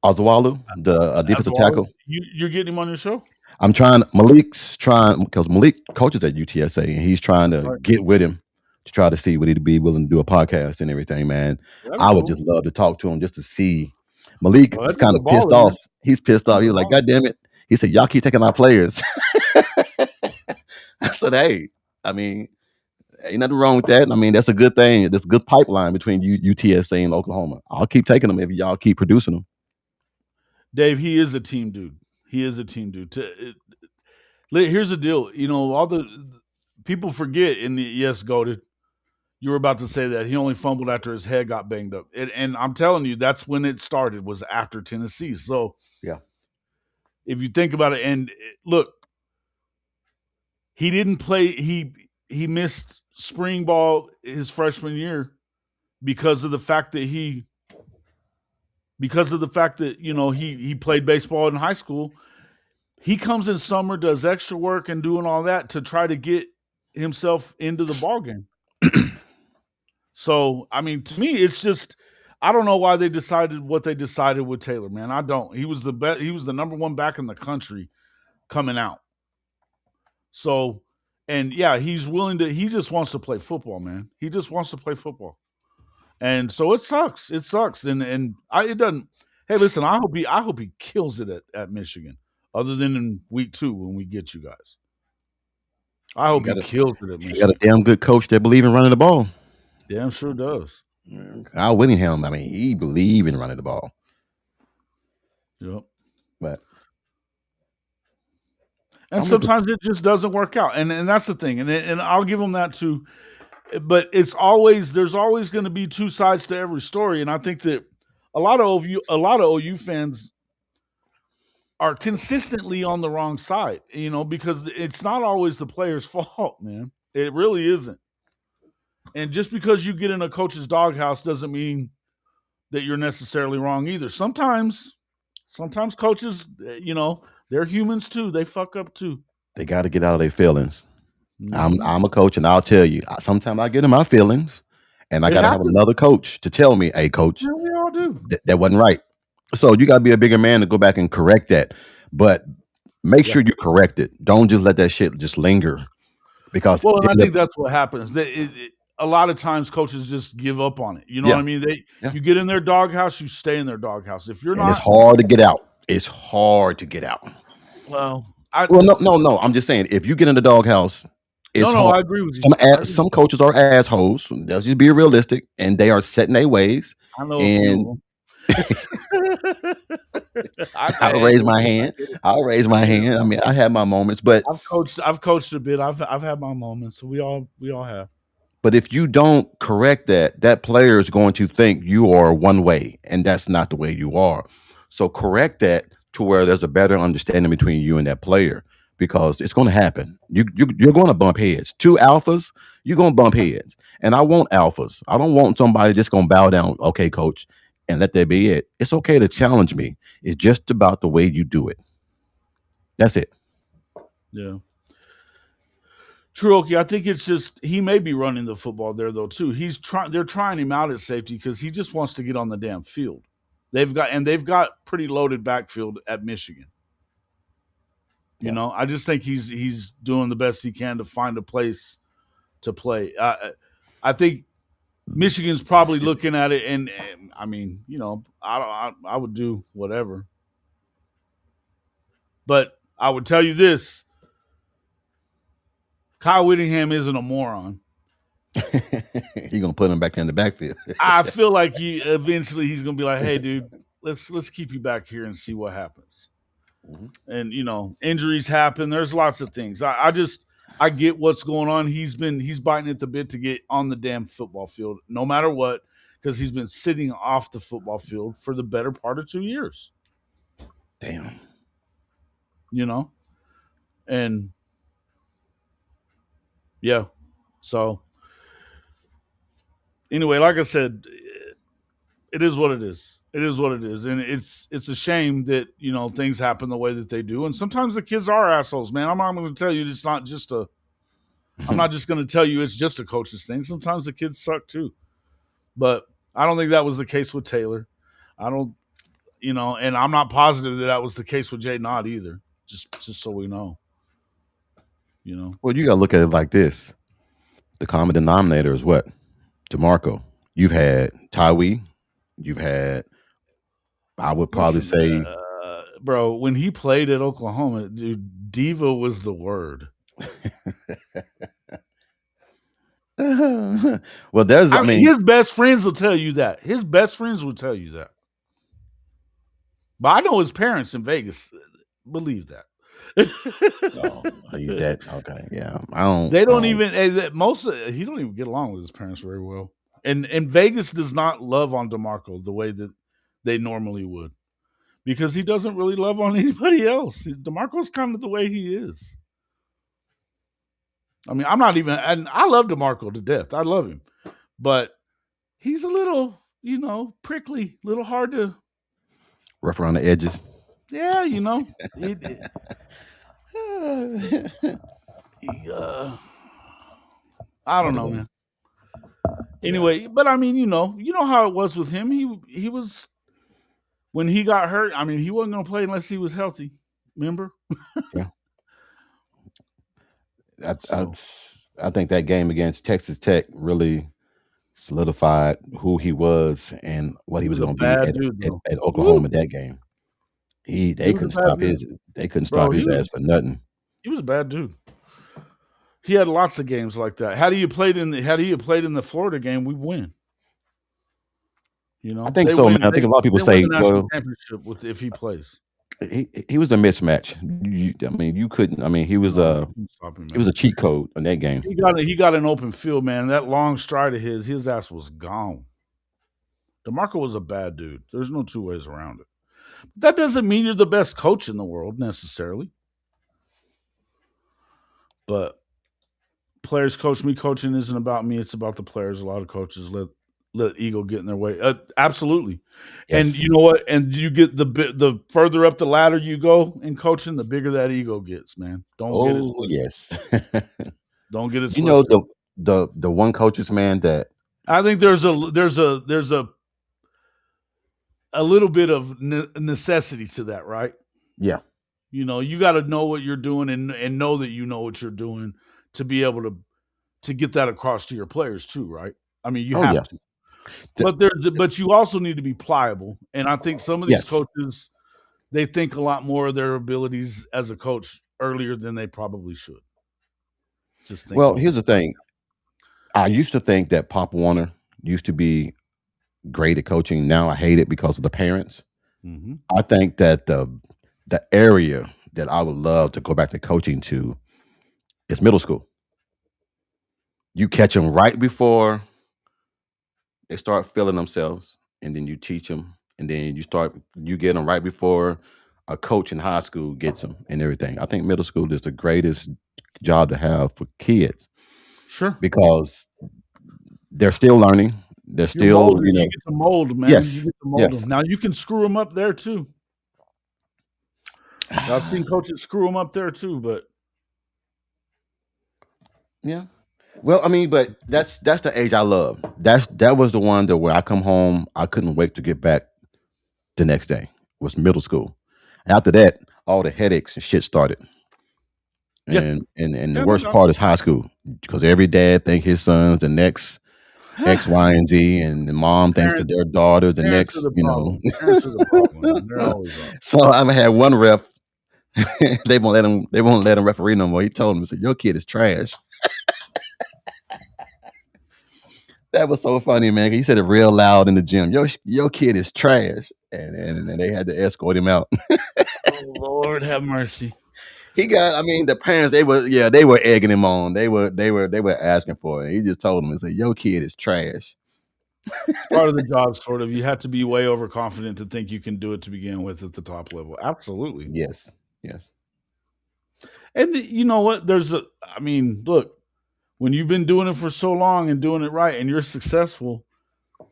Azawalu, the defensive Azwali? tackle. You're getting him on your show? Malik's trying, because Malik coaches at UTSA, and he's trying to Right. get with him to try to see would he be willing to do a podcast and everything, man. That'd be I would cool. just love to talk to him just to see. Malik Well, is that dude's kind a of pissed baller, man. off. He's pissed off. He's He a was like, baller. God damn it. He said, y'all keep taking our players. I said, hey, I mean, Ain't nothing wrong with that. I mean, that's a good thing. That's a good pipeline between UTSA and Oklahoma. I'll keep taking them if y'all keep producing them. Dave, he is a team dude. He is a team dude. Here's the deal. All the people forget in the yes, goated. You were about to say that he only fumbled after his head got banged up, and I'm telling you, that's when it started. Was after Tennessee. So Yeah. if you think about it, and look, he didn't play. He missed spring ball his freshman year because of the fact that he played baseball in high school. He comes in summer, does extra work and doing all that to try to get himself into the ball game. So, I mean, to me, it's just I don't know why they decided what they decided with Taylor, man. I don't. He was the best. He was the number one back in the country coming out. So, and yeah, he's willing to. He just wants to play football, man. He just wants to play football, and so it sucks. It sucks, it doesn't. Hey, listen, I hope he kills it at Michigan. Other than in week 2 when we get you guys, I He hope he got a kills it at he got a Michigan. damn good coach that believe in running the ball. Damn sure does. Kyle Whittingham, I mean, he believe in running the ball. Yep. But And sometimes it just doesn't work out, and that's the thing, and I'll give them that too. But there's always going to be two sides to every story, and I think that a lot of OU fans are consistently on the wrong side, because it's not always the player's fault, man. It really isn't. And just because you get in a coach's doghouse doesn't mean that you're necessarily wrong either. Sometimes coaches, they're humans too. They fuck up too. they got to get out of their feelings. Mhm. I'm a coach, and I'll tell you, sometimes I get in my feelings, and I It got to have happens. another coach to tell me, "Hey, coach, Yeah, we all do. that wasn't right." So you got to be a bigger man to go back and correct that. But make Yeah. sure you correct it. Don't just let that shit just linger because Well, and I think that's what happens. A lot of times coaches just give up on it. You know what yeah, I mean? yeah, You get in their doghouse, you stay in their doghouse. If you're and it's not, hard to get out. It's hard to get out. well, I Well, no, no, no. I'm just saying, if you get in the doghouse, it's no, hard. I agree with you. I agree. Some coaches are assholes. Let's just be realistic, and they are set in their ways. I know a few of And them. I'll Hey, raise my listen, I hand. get it. I'll raise I my get it. hand. I mean, I have my moments, but I've coached a bit. I've had my moments. So we all have. if you don't correct that, that player is going to think you are one way, and that's not the way you are. So correct that to where there's a better understanding between you and that player, because it's going to happen. You're going to bump heads. Two alphas, you're going to bump heads, and I want alphas. I don't want somebody just going to bow down. Okay, coach, and let that be it. It's okay to challenge me. It's just about the way you do it. That's it. Yeah. True, okay. I think it's just he may be running the football there though too. They're trying him out at safety because he just wants to get on the damn field. They've got pretty loaded backfield at Michigan. Yeah. I just think he's doing the best he can to find a place to play. I think Michigan's probably Excuse me. looking at it, and I mean, I would do whatever, but I would tell you this: Kyle Whittingham isn't a moron. You're gonna put him back in the backfield. I feel like he's gonna be like, "Hey, dude, let's keep you back here and see what happens." Mhm. And injuries happen. There's lots of things. I get what's going on. He's biting at the bit to get on the damn football field, no matter what, because he's been sitting off the football field for the better part of 2 years. Damn. You know, and yeah. So anyway, like I said, it is what it is. It is what it is, and it's a shame that things happen the way that they do, and sometimes the kids are assholes, man. I'm not going to tell you it's not just a. I'm not just going to tell you it's just a coach's thing. Sometimes the kids suck too, but I don't think that was the case with Taylor. I don't, and I'm not positive that was the case with Jay Nod either. Just so we know, you know. Well, you gotta look at it like this. The common denominator is what? DeMarco. You've had Tywee. You've had, I would probably Listen, say, bro, when he played at Oklahoma, dude, diva was the word. Well, there's, I I mean, mean, his best friends will tell you that. His best friends will tell you that. But I know his parents in Vegas believe that. oh, he's that okay. Yeah, They I don't don't. even he don't even get along with his parents very well. And Vegas does not love on DeMarco the way that they normally would because he doesn't really love on anybody else. DeMarco's kind of the way he is. I mean, I'm not even, and I love DeMarco to death. I love him, but he's a little, prickly, little hard to, Rough around the edges. yeah, he, I don't know, Probably. man. Yeah. Anyway, but I mean, you know how it was with him. He was when he got hurt. I mean, he wasn't going to play unless he was healthy. Remember? Yeah. I, I So I think that game against Texas Tech really solidified who he was and what he he was was a going to be bad dude, though. at Woo! Oklahoma that game. He They was a couldn't bad stop dude, his bro. ass for nothing. He was a bad dude. He had lots of games like that. Had he played in the Florida game, we win. I think They so, man. win. I think a lot of people They win say, the national well, championship with if he plays. he was a mismatch. I mean, you couldn't. I mean, No, you can stop him, he was man. a cheat code in that game. He got an open field, man. That long stride of his ass was gone. DeMarco was a bad dude. There's no two ways around it. That doesn't mean you're the best coach in the world necessarily. But players coach me. Coaching isn't about me. It's about the players. A lot of coaches let ego get in their way. Absolutely. And Yes. you know what? And you get the further up the ladder you go in coaching, the bigger that ego gets, man. Don't get it Oh twisted. yes. Don't get it You know twisted. the one coaches, man, that I think there's a little bit of necessity to that, right? yeah. You got to know what you're doing and know that you know what you're doing to be able to get that across to your players too, right? I mean, you Oh have yeah. to. D- But you also need to be pliable. And I think some of these yes. coaches they think a lot more of their abilities as a coach earlier than they probably should. Just Well, thinking. here's the thing. I used to think that Pop Warner used to be great at coaching. Now I hate it because of the parents. Mm-hmm. I think that the area that I would love to go back to coaching to is middle school. You catch them right before they start feeling themselves, and then you teach them, and then you get them right before a coach in high school gets them and everything. I think middle school is the greatest job to have for kids Sure. because they're still learning. They're You're still, molded. You get to mold, man. You yes, get to mold yes, them. Now you can screw them up there too. I've seen coaches screw them up there too, but yeah. Well, I mean, but that's the age I love. That was the one that where I come home, I couldn't wait to get back the next day. Was middle school. After that, all the headaches and shit started. yeah, And the yeah, no worst doubt. part is high school because every dad think his son's the next X, Y, and Z, and the mom thinks that Parents, their daughter's the parents are next, the problem. Parents are the problem, man. They're always are. So I've had one ref. They won't let him referee no more. He told him, he said, "Your kid is trash." That was so funny, man. He said it real loud in the gym. Your kid is trash, and they had to escort him out. Oh Lord, have mercy. He got. I mean, the parents they were egging him on. They were asking for it. He just told them and said, "Your kid is trash." It's part of the job, sort of. You have to be way overconfident to think you can do it to begin with at the top level. Absolutely. Yes, yes, And you know what? I mean, look, when you've been doing it for so long and doing it right and you're successful,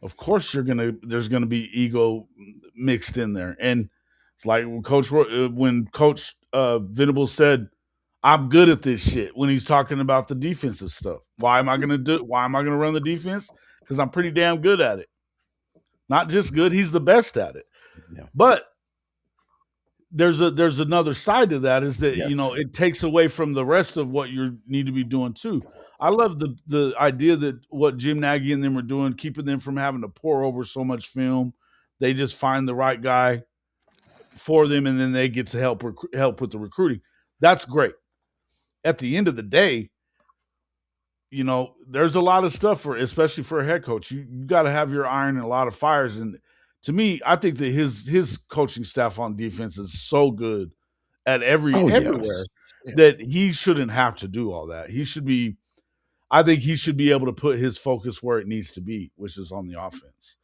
of course there's gonna be ego mixed in there. And it's like when Coach Venables said, I'm good at this shit when he's talking about the defensive stuff. Why am I gonna run the defense? Because I'm pretty damn good at it. Not just good, he's the best at it. yeah, But there's another side to that is that yes, it takes away from the rest of what you need to be doing too. I love the idea that what Jim Nagy and them are doing, keeping them from having to pour over so much film. They just find the right guy for them, and then they get to help with the recruiting. That's great. At the end of the day, there's a lot of stuff especially for a head coach. You got to have your iron in a lot of fires. And to me, I think that his coaching staff on defense is so good at Oh everywhere yes. Yeah. that he shouldn't have to do all that. I think he should be able to put his focus where it needs to be, which is on the offense,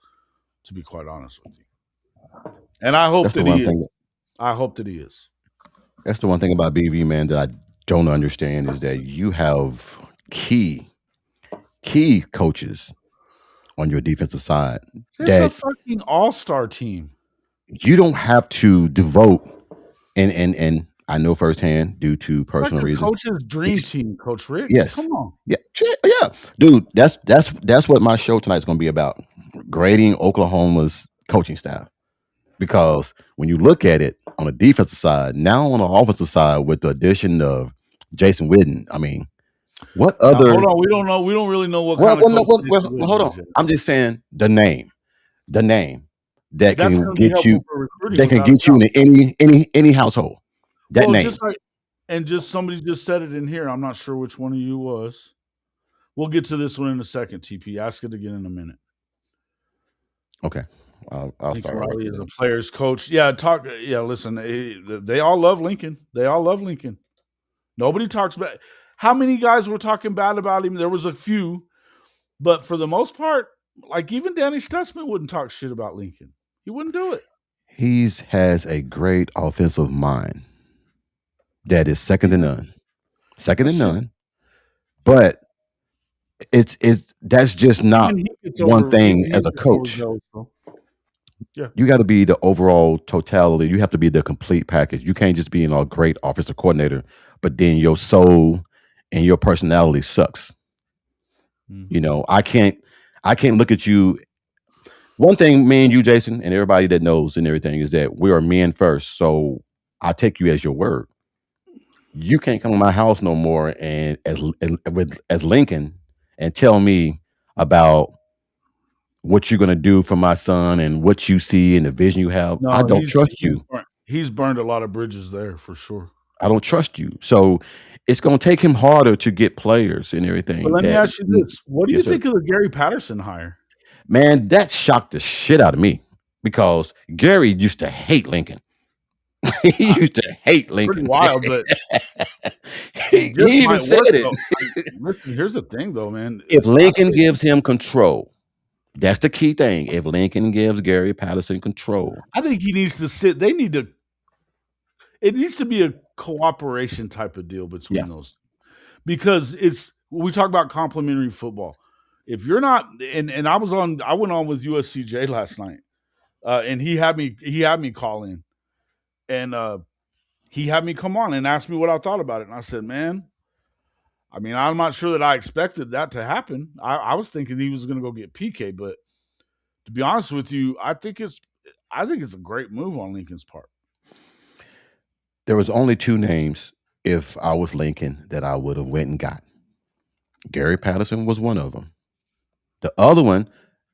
to be quite honest with you. And I hope That's the that one he is. thing. I hope that he is. That's the one thing about BV, man, that I don't understand is that you have key coaches on your defensive side There's a that fucking all-star team. you don't have to devote, and I know firsthand due to Like personal a reason. coach's dream team, Coach Ricks. Yes. Come on. Yeah. Yeah. Dude, that's what my show tonight's gonna be about. Grading Oklahoma's coaching staff. Because when you look at it on the defensive side, now on the offensive side with the addition of Jason Witten, I mean, what Now hold other on. We don't know. We don't really know what well, kind of well, no, coach Jason well, Witten hold on. is yet. I'm just saying the name that That's can going to be get you helpful for recruiting, that can without a get you doubt. in any household. That Well, name. just somebody just said it in here. I'm not sure which one of you was. We'll get to this one in a second. TP, ask it again in a minute. Okay. I'll Lincoln start right Riley there is a then. player's coach. Yeah, talk. Yeah, listen. They all love Lincoln. They all love Lincoln. Nobody talks about how many guys were talking bad about him. There was a few, but for the most part, like even Danny Stutzman wouldn't talk shit about Lincoln. He wouldn't do it. He's has a great offensive mind that is second to none. Second to That shit. none. But it's that's just not Even he gets one over. thing Even he as a gets coach. overzealous. So yeah. You got to be the overall totality. You have to be the complete package. You can't just be a great offensive coordinator, but then your soul and your personality sucks. Mm-hmm. I can't look at you. One thing, me and you, Jason, and everybody that knows and everything is that we are men first. So I take you as your word. You can't come to my house no more and as Lincoln and tell me about what you're gonna do for my son and what you see and the vision you have. I No, don't trust you. he's burned a lot of bridges there for sure. I don't trust you. So it's gonna take him harder to get players and But everything let me that ask you this: what do you yes, sir. think of the Gary Patterson hire? Man, that shocked the shit out of me because Gary used to hate Lincoln. He I, used to hate Pretty Lincoln. wild, but it He just even might said work it. though. Listen, here's the thing though, man. If I Lincoln say gives him control, that's the key thing. If Lincoln gives Gary Patterson control, I think he needs to sit. They need to. It needs to be a cooperation type of deal yeah, between those because it's we talk about complimentary football. If you're not, and I went on with USCJ last night, and he had me call in, and he had me come on and ask me what I thought about it, and I said, man, I mean, I'm not sure that I expected that to happen. I was thinking he was going to go get PK, but to be honest with you, I think it's a great move on Lincoln's part. there was only two names if I was Lincoln that I would have went and got. Gary Patterson was one of them. The other one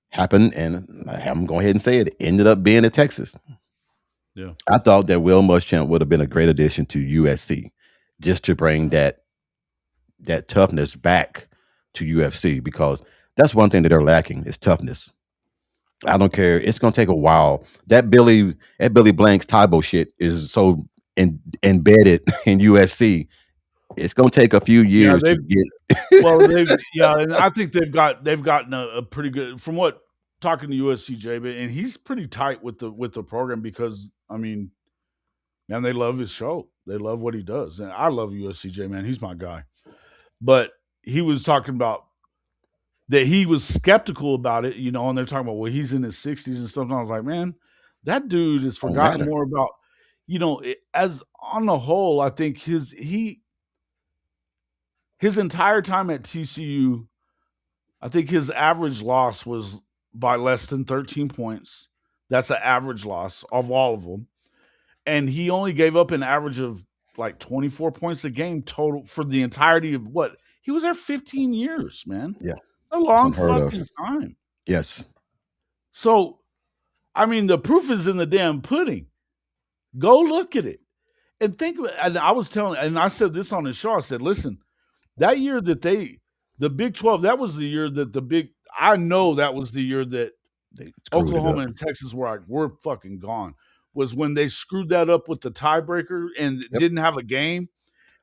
happened, and I'm going ahead and say it, ended up being at Texas. Yeah. I thought that Will Muschamp would have been a great addition to USC, just to bring that toughness back to UFC because that's one thing that they're lacking is toughness. I don't care. It's gonna take a while. That Billy Blanks Tybo shit is so embedded in USC. It's gonna take a few Yeah, years to well, get. and I think they've gotten a pretty good from what talking to USCJ, and he's pretty tight with the program because I mean, man, they love his show. They love what he does, and I love USCJ, man. He's my guy. But he was talking about that he was skeptical about it, and they're talking about well, he's in his 60s and stuff. And I was like, man, that dude has Don't forgotten matter. more about, as on the whole, I think his entire time at TCU, I think his average loss was by less than 13 points. That's an average loss of all of them. And he only gave up an average of like 24 points a game total for the entirety of what? He was there 15 years, man. Yeah, It's a it's long unheard of. fucking time. Yes, So, I mean, the proof is in the damn pudding. Go look at it. And think, and I was telling, and I said this on the show. I said, listen, that year that The Big 12, that was the year that I know that was the year that They screwed it Oklahoma up. and Texas were like, we're fucking gone. Was when they screwed that up with the tiebreaker and Yep. didn't have a game.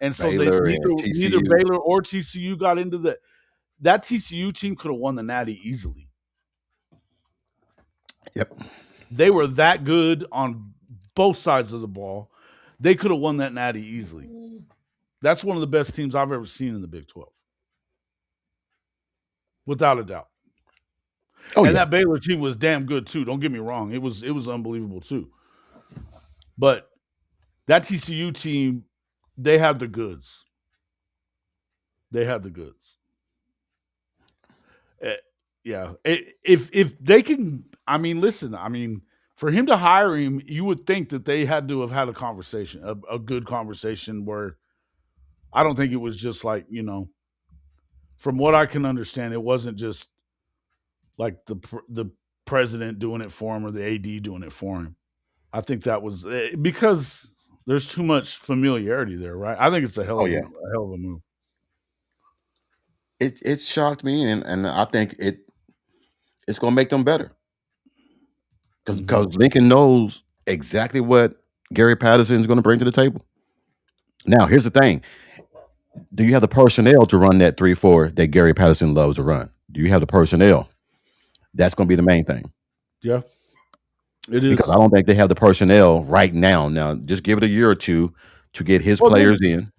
And so they Baylor and neither TCU. Baylor or TCU got into that TCU team could have won the Natty easily. Yep. They were that good on both sides of the ball. They could have won that Natty easily. That's one of the best teams I've ever seen in the Big 12. Without a doubt. Oh And yeah. that Baylor team was damn good too. Don't get me wrong. It was unbelievable too. But that TCU team, they had the goods. They had the goods. Yeah. If they can, I mean, listen, I mean, for him to hire him, you would think that they had to have had a conversation, a good conversation where I don't think it was just like, from what I can understand, it wasn't just like the president doing it for him or the AD doing it for him. I think that was because there's too much familiarity there, right? I think it's a hell Oh of yeah. a move. It shocked me, and I think it's gonna make them better because Mhm. Lincoln knows exactly what Gary Patterson is going to bring to the table. Now, here's the thing: do you have the personnel to run that 3-4 that Gary Patterson loves to run? Do you have the personnel? That's going to be the main thing Yeah, it because I is. don't think they have the personnel right now. Now, just give it a year or two to get his Well, players in.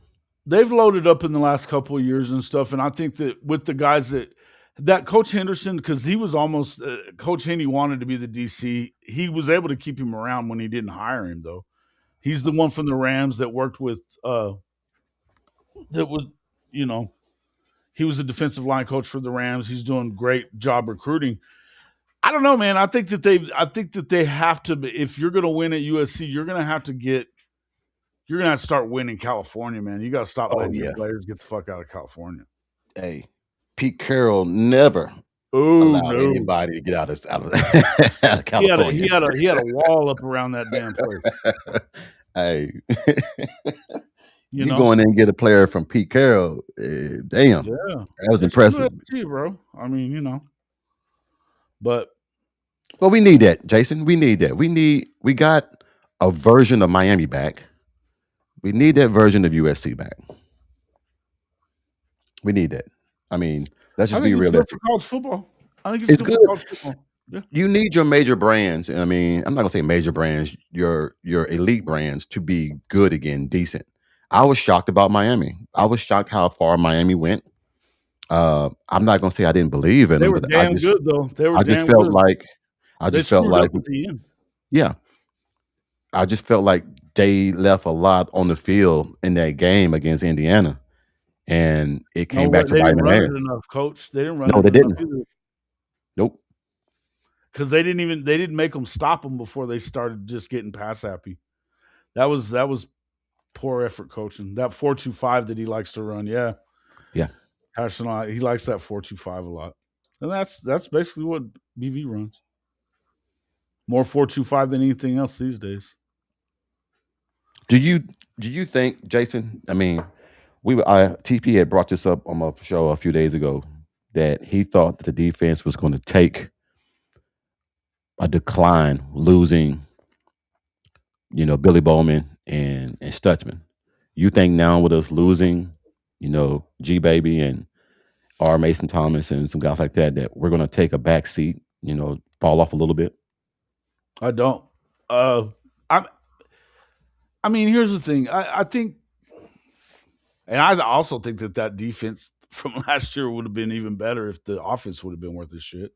they've loaded up in the last couple of years and stuff, and I think that with the guys that Coach Henderson, because he was almost Coach Haney wanted to be the DC, he was able to keep him around when he didn't hire him though. He's the one from the Rams that worked with that was you know he was a defensive line coach for the Rams. He's doing great job recruiting. I don't know, man. I think that they have to. If you're going to win at USC, you're going to have to start winning California, man. You got to stop Oh letting your yeah, players get the fuck out of California. hey, Pete Carroll never Oh allowed no, anybody to get out of he California. had a wall up around that damn place. Hey, You you know, going in and get a player from Pete Carroll? Damn, yeah, that was they should do impressive. that to you, bro. I mean, but Well, we need that, Jason. We need that. We got a version of Miami back. We need that version of USC back. We need that. I mean, let's I just be think it's good for realistic. college football. I think it's It's good for good. college football. Yeah, You need your major brands. I mean, I'm not gonna say major brands, your elite brands to be good again, decent. I was shocked about Miami. I was shocked how far Miami went. I'm not gonna say I didn't believe in they them, were but damn good though. They were I just damn felt good. like I They just felt screwed like up at the end. yeah, I just felt like they left a lot on the field in that game against Indiana, and it No, came back to they bite didn't them run in it the ass. enough, coach. They didn't run No, it they enough didn't. either Nope. because they didn't make them stop them before they started just getting pass happy. That was poor effort coaching. That 4-2-5 that he likes to run, yeah, Yeah. Harrison, he likes that 4-2-5 a lot, and that's basically what BV runs. More 4-2-5 than anything else these days. Do you think, Jason? I mean, TP had brought this up on my show a few days ago that he thought that the defense was going to take a decline, losing, Billy Bowman and Stutzman. You think now with us losing, G Baby and R Mason Thomas and some guys like that, that we're going to take a back seat, fall off a little bit? I don't. Uh, I I mean, here's the thing. I think, and I also think that defense from last year would have been even better if the offense would have been worth the shit.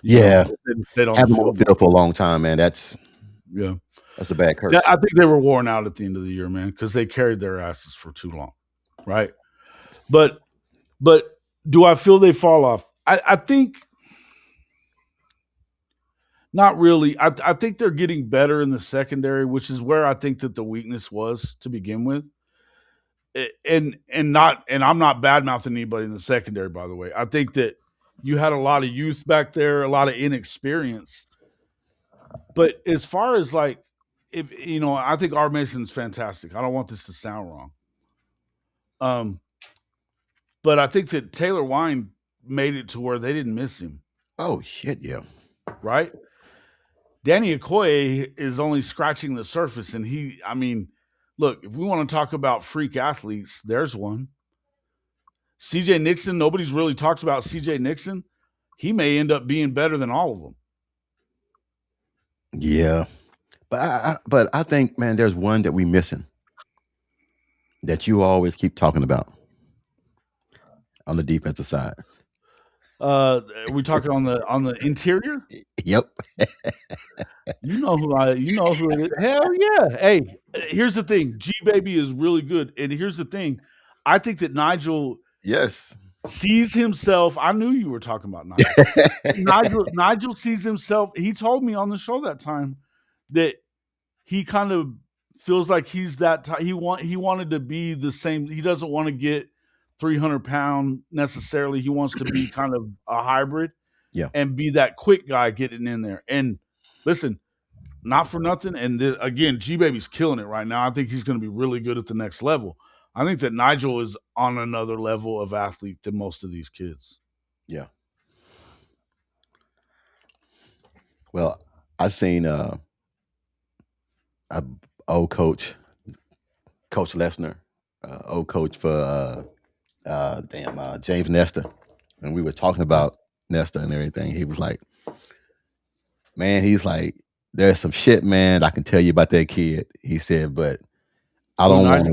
Yeah, If they stayed on the having them on field the field more. for a long time, man. Yeah. That's a bad Yeah, curse. I think they were worn out at the end of the year, man, because they carried their asses for too long, right? But but do I feel they fall off? I think not really. I think they're getting better in the secondary, which is where I think that the weakness was to begin with. And I'm not bad mouthing anybody in the secondary, by the way. I think that you had a lot of youth back there, a lot of inexperience. But as far as like, if I think R Mason's fantastic. I don't want this to sound wrong. Um, But I think that Taylor Wine made it to where they didn't miss him, Oh shit, yeah. right? Danny Okoye is only scratching the surface, and I mean, look, if we want to talk about freak athletes, there's one. CJ Nixon, nobody's really talked about CJ Nixon. He may end up being better than all of them. Yeah. But I think, man, there's one that we missing that you always keep talking about on the defensive side. Are we talking on the interior? Yep. You know who it is. Hell yeah. Hey, here's the thing. G Baby is really good. And here's the thing. I think that Nigel Yes. sees himself. I knew you were talking about Nigel. Nigel sees himself. He told me on the show that time that he kind of feels like he's that he wanted to be the same. He doesn't want to get 300-pound necessarily. He wants to be kind of a hybrid. Yeah. And be that quick guy getting in there. And listen, not for nothing. And again, G Baby's killing it right now. I think he's going to be really good at the next level. I think that Nigel is on another level of athlete than most of these kids. Yeah. Well, I seen old coach Lesnar, old coach for James Nestor, and we were talking about Nestor and everything. He was like, man, he's like, there's some shit, man, I can tell you about that kid. He said, but I don't want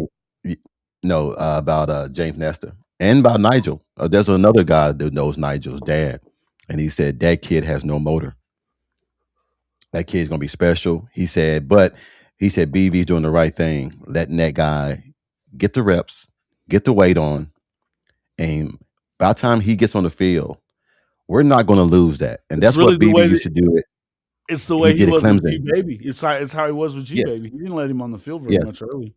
to know about James Nestor and about Nigel. There's another guy that knows Nigel's dad, and he said that kid has no motor. That kid's gonna be special. He said, but he said BV's doing the right thing, letting that guy get the reps, get the weight on, and by the time he gets on the field, we're not going to lose that. And that's really what BB used to do. It's the way he did was at with Clemson. G Baby. It's how he was with G Baby. He didn't let him on the field very much early.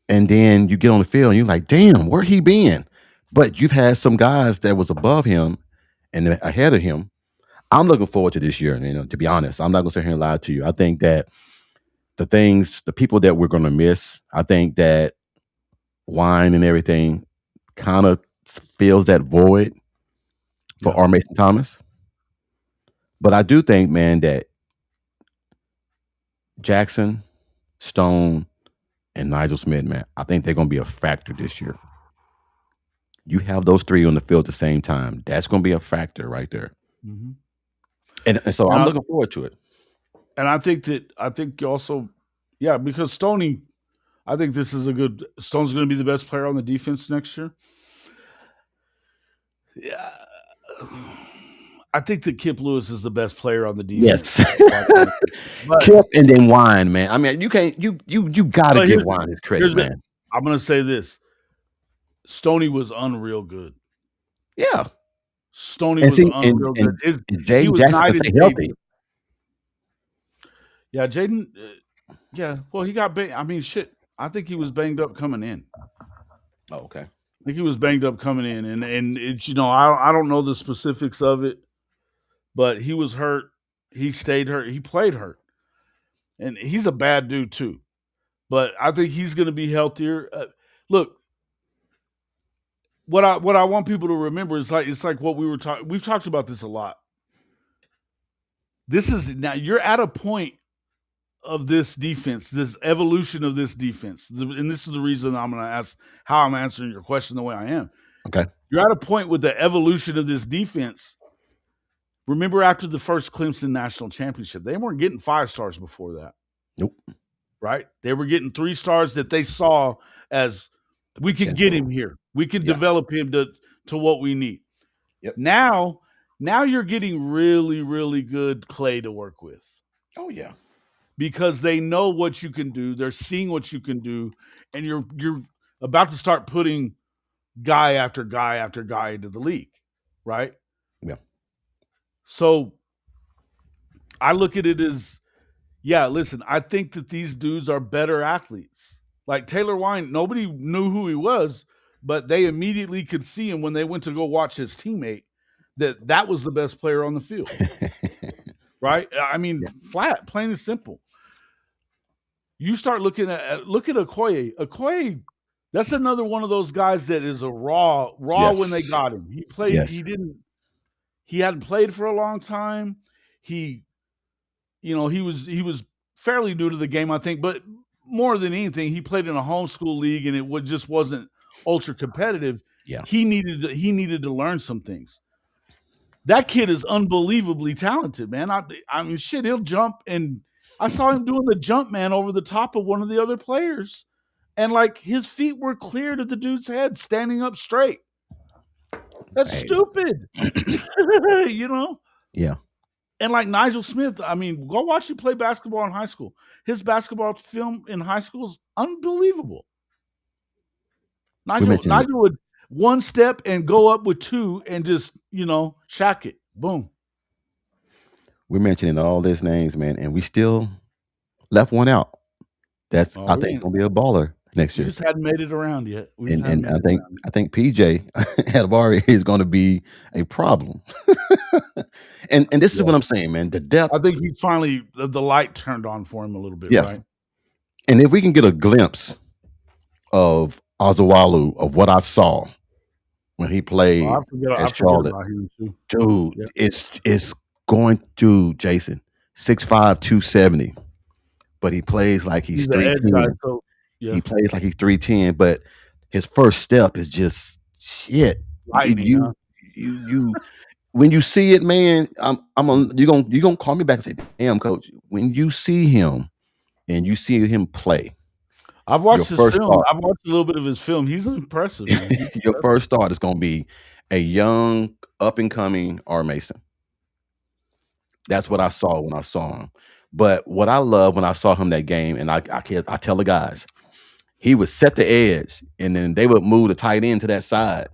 And then you get on the field and you're like, damn, where he been? But you've had some guys that was above him and ahead of him. I'm looking forward to this year. You know, to be honest, I'm not going to sit here and lie to you. I think that the people that we're going to miss, I think that Wine and everything kind of fills that void for R. Mason Thomas. But I do think, man, that Jackson, Stone, and Nigel Smith, man, I think they're going to be a factor this year. You have those three on the field at the same time. That's going to be a factor right there. Mm-hmm. And so I'm looking forward to it. And I think you also, because Stoney, I think this is Stone's going to be the best player on the defense next year. Yeah. I think that Kip Lewis is the best player on the defense. Yes. Kip and then Wine, man. I mean, you can't you got to give Wine his credit, man. I'm going to say this. Stoney was unreal good. Yeah. Stoney was unreal good. Jaden Jackson stay healthy. Yeah, Jaden. Well, he got banged. I mean, shit. I think he was banged up coming in. Oh, okay. I think he was banged up coming in, and it's I don't know the specifics of it, but he was hurt. He stayed hurt. He played hurt, and he's a bad dude too. But I think he's going to be healthier. Look, what I want people to remember is it's like what we were talking. We've talked about this a lot. This is now you're at a point of this defense, this evolution of this defense, and this is the reason I'm going to ask how I'm answering your question the way I am. Okay, you're at a point with the evolution of this defense. Remember, after the first Clemson national championship, they weren't getting 5 stars before that. Nope. Right? They were getting 3 stars that they saw as we can get him here. We can develop him to what we need. Yep. Now you're getting really, really good clay to work with. Oh yeah. Because they know what you can do. They're seeing what you can do, and you're about to start putting guy after guy after guy into the league, right? Yeah. So I look at it as, listen, I think that these dudes are better athletes. Like Taylor Wine, nobody knew who he was, but they immediately could see him when they went to go watch his teammate, that was the best player on the field. Right? I mean, flat, plain and simple. You start look at Okoye. Okoye That's another one of those guys that is a raw when they Yes. got him. He played. Yes. He hadn't played for a long time. He, he was fairly new to the game, I think, but more than anything, he played in a homeschool league, and just wasn't ultra competitive. Yeah. He needed to learn some things. That kid is unbelievably talented, man. I mean, shit, he'll jump, and I saw him doing the jump man over the top of one of the other players, and like his feet were clear to the dude's head, standing up straight. That's Hey. stupid, you know. Yeah. And like Nigel Smith, I mean, go watch him play basketball in high school. His basketball film in high school is unbelievable. We mentioned Nigel would one step and go up with two and just, shack it. Boom. we're mentioning all these names, man, and we still left one out. That's Oh, I think gonna be a baller next we year. just hadn't made it around yet. We just And hadn't and made I it think around. I think PJ Hadabari is gonna be a problem. And this is Yeah. what I'm saying, man. The I depth, think he's finally the light turned on for him a little bit, yes. right? And if we can get a glimpse of Ozawalu, of what I saw when he Oh, I played forget I at forget Charlotte, about him too. dude, Yeah. it's going to Jason 6'5", 270, but he plays like he's He's the edge guy, 310. so yeah. He plays like he's 310, but his first step is just shit. Lightning, huh? You when you see it, man, you're gonna call me back and say, damn, coach, when you see him and you see him play, I've your watched his first film. thought, I've watched a little bit of his film. He's impressive, man. He's your impressive. first thought is gonna be a young, up and coming R. Mason. That's what I saw when I saw him. But what I love when I saw him that game, and I tell the guys, he would set the edge, and then they would move the tight end to that side.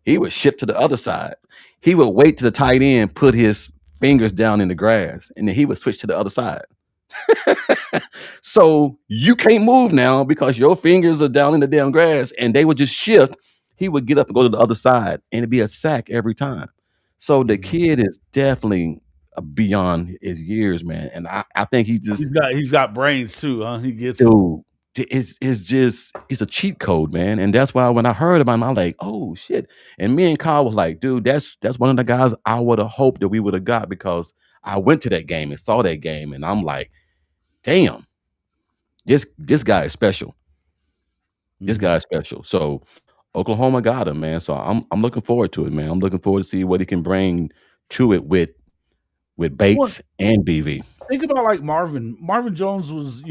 He would shift to the other side. He would wait to the tight end, put his fingers down in the grass, and then he would switch to the other side. So you can't move now because your fingers are down in the damn grass, and they would just shift. He would get up and go to the other side, and it'd be a sack every time. So the Mhm. kid is definitely beyond his years, man. And I think he just, He's got brains too, huh? He gets it. dude, it's just it's a cheat code, man. And that's why when I heard about him, I'm like, oh shit. And me and Kyle was like, dude, that's one of the guys I would have hoped that we would have got, because I went to that game and saw that game, and I'm like, damn, this guy is special. This Mhm. guy is special. So Oklahoma got him, man. So I'm looking forward to it, man. I'm looking forward to see what he can bring to it with Well, Bates and BV. think about like Marvin. Marvin Jones was,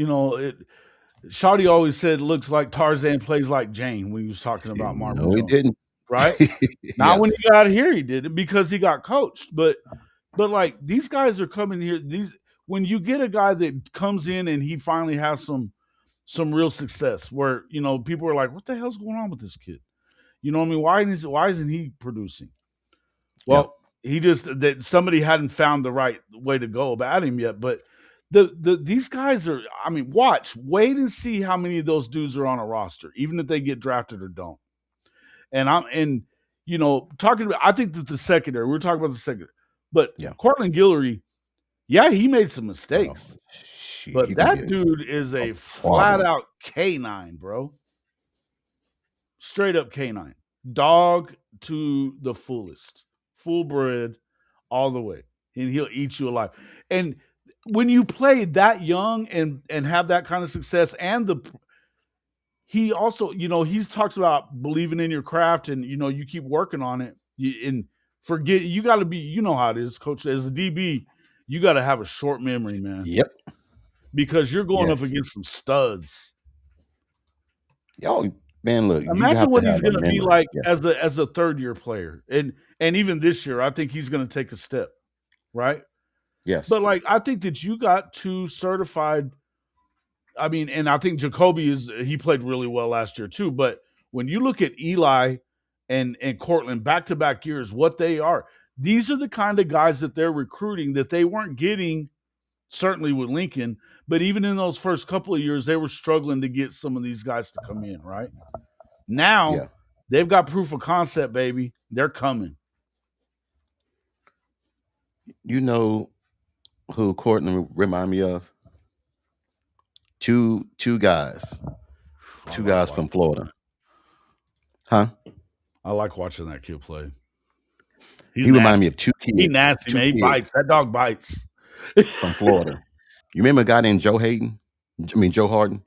Shawty always said looks like Tarzan, plays like Jane when he was talking about Marvin No, he Jones, didn't. right? Not Yeah. when he got here, he did it because he got coached. But like these guys are coming here. When you get a guy that comes in and he finally has some real success, where people are like, "What the hell's going on with this kid?" You know what I mean? Why isn't he producing? Yeah. Well, he just that somebody hadn't found the right way to go about him yet. But these guys are. I mean, wait and see how many of those dudes are on a roster, even if they get drafted or don't. And talking about, I think that the secondary. We're talking about the secondary, but Yeah. Cortland Guillory, yeah, he made some Oh, mistakes, shit. He but gonna be that dude is a a flat problem. out canine, bro. Straight up canine. Dog to the fullest. Full bred all the way. And he'll eat you alive. And when you play that young and have that kind of success, and he also, he talks about believing in your craft, and you keep working on it. And forget, you got to be, how it is, coach. As a DB, you got to have a short memory, man, Yep. because you're going up Yes. against some studs. Yo, man, look, you Imagine have to what have he's a going to be memory. like Yeah. as a third year player, and even this year, I think he's going to take a step, right? Yes. But like, I think that you got two certified. I mean, and I think Jacoby he played really well last year too. But when you look at Eli and Cortland back to back years, what they are, these are the kind of guys that they're recruiting that they weren't getting, certainly with Lincoln. But even in those first couple of years, they were struggling to get some of these guys to come in, right? Now Yeah. they've got proof of concept, baby. They're coming. You know who Courtney remind me of? Two guys. I Two love guys from Watkins. Florida. Huh? I like watching that kid play. He's He reminded me nasty. of two He kids. nasty, Two man. He kids bites. That dog bites. from Florida. You remember a guy named Joe Hayden? I mean Joe Harden?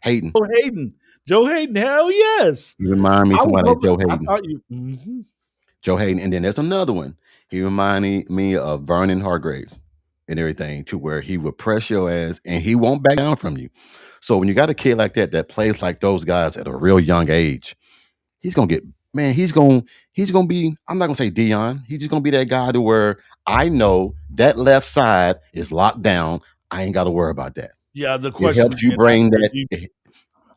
Hayden. Joe Hayden. Joe Hayden. Hell yes. You remind me of I was somebody like hoping. Joe I Hayden. thought you. Joe Hayden. And then there's another one. He reminded me of Vernon Hargraves and everything, to where he would press your ass and he won't back down from you. So when you got a kid like that plays like those guys at a real young age, he's gonna get, man, he's gonna be, I'm not gonna say Dion. He's just gonna be that guy to where I know that left side is locked down. I ain't gotta worry about that. Yeah. The It question is helps you being asked bring is, that.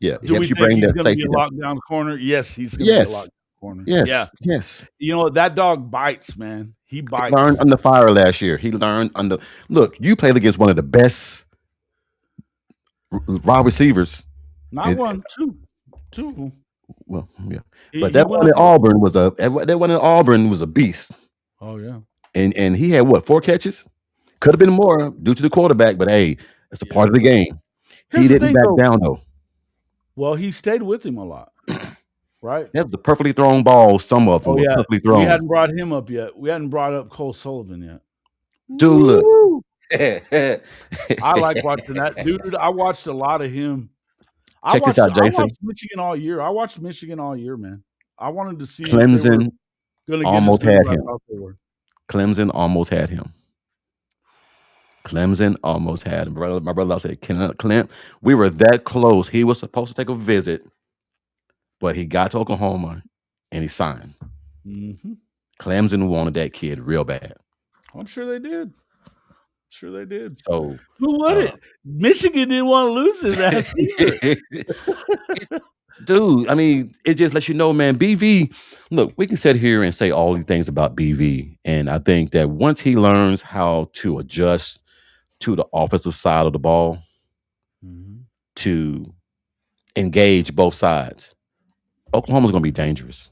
Yeah, it do we helps you think bring he's that going to be a safety down. lockdown corner? Yes, he's going to be a Yes, lockdown corner. Yeah. yes. You know, that dog bites, man. He He learned bites. under fire last year. He learned under. Look, you played against one of the best wide receivers. Not one, two. Two of them. Well, yeah, but He that went one up in against. Auburn was a beast, Oh, yeah. and he had what, 4 catches? Could have been more due to the quarterback, but hey, it's a Yeah. part of the game. He Here's the didn't thing, back though. down though. Well, he stayed with him a lot, right? That's the perfectly thrown ball. Some of them Oh, were yeah. perfectly We thrown. hadn't brought him up yet. We hadn't brought up Cole Sullivan yet. Dude, look. Woo! I like watching that. Dude, I watched a lot of him. Check this out, I Jason. watched Michigan all year. I watched Michigan all year, man. I wanted to see if they were Clemson going to get as almost good as had I him. thought they were. Clemson almost had him. Clemson almost had him. My brother said, Clem, we were that close. He was supposed to take a visit, but he got to Oklahoma and he signed. Mm-hmm. Clemson wanted that kid real bad. I'm sure they did. Sure they did. So who would it? Michigan didn't want to lose his ass either. Dude, I mean, it just lets you know, man, BV, look, we can sit here and say all these things about BV. And I think that once he learns how to adjust to the offensive side of the ball, to engage both sides, Oklahoma's going to be dangerous.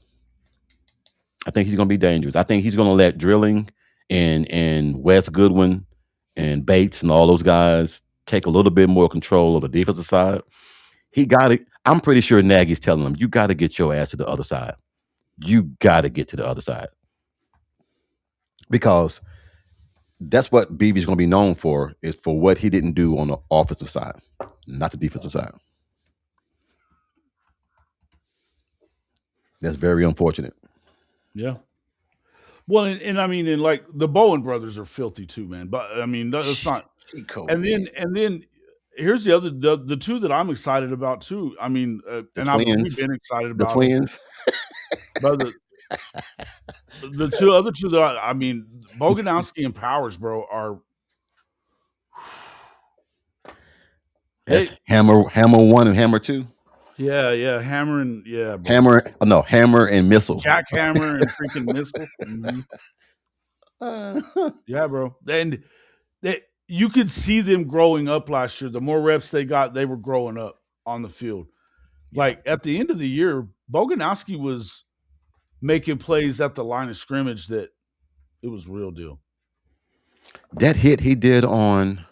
I think he's going to be dangerous. I think he's going to let Drilling and Wes Goodwin and Bates and all those guys take a little bit more control of the defensive side. He got it. I'm pretty sure Nagy's telling him, you got to get your ass to the other side. You got to get to the other side. Because that's what BV's going to be known for, is for what he didn't do on the offensive side, not the defensive side. That's very unfortunate. Yeah. Well, and I mean, and like the Bowen brothers are filthy too, man. But I mean, that's not. And then here's the two that I'm excited about too. I mean, we've been excited about the twins. But the two other two that I mean, Boganowski and Powers, bro, are. That's Hammer 1 and Hammer 2. Yeah, Hammer and bro. Hammer and Missile. Jackhammer and freaking Missile. Yeah, bro. And you could see them growing up last year. The more reps they got, they were growing up on the field. Yeah. Like at the end of the year, Boganowski was making plays at the line of scrimmage that it was real deal. That hit he did on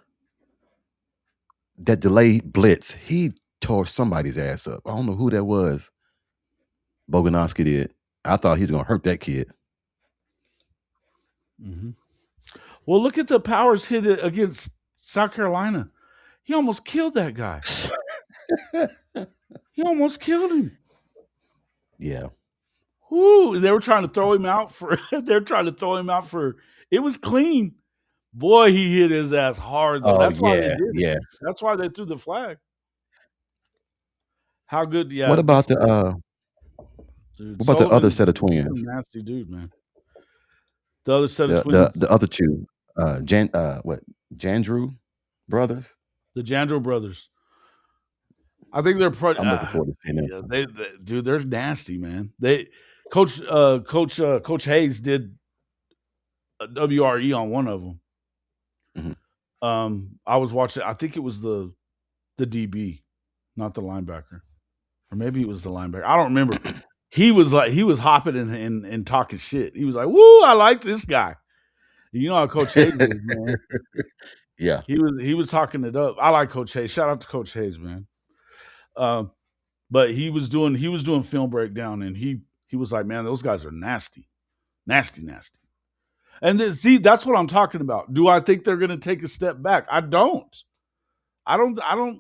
that delayed blitz, he tore somebody's ass up. I don't know who that was. Boganowski did. I thought he was going to hurt that kid. Mm-hmm. Well, look at the Powers hit it against South Carolina. He almost killed that guy. He almost killed him. Yeah. Whoo! They were trying to throw him out for. It was clean. Boy, he hit his ass hard though. That's why they did it. Yeah. That's why they threw the flag. How good? Yeah. What about the other set of twins? Nasty dude, man. The other set of twins. The other two, Jandrew brothers. The Jandrew brothers. I think they're. I'm looking forward to seeing them. Dude, they're nasty, man. Coach Hayes did a WRE on one of them. Mm-hmm. I was watching. I think it was the DB, not the linebacker, or maybe it was the linebacker. I don't remember. He was hopping and talking shit. He was like, "Woo, I like this guy." You know how Coach Hayes is, man. Yeah, he was talking it up. I like Coach Hayes. Shout out to Coach Hayes, man. But he was doing film breakdown, and he was like, man, those guys are nasty, nasty, nasty. And then, see, that's what I'm talking about. Do I think they're going to take a step back? I don't. I don't. I don't.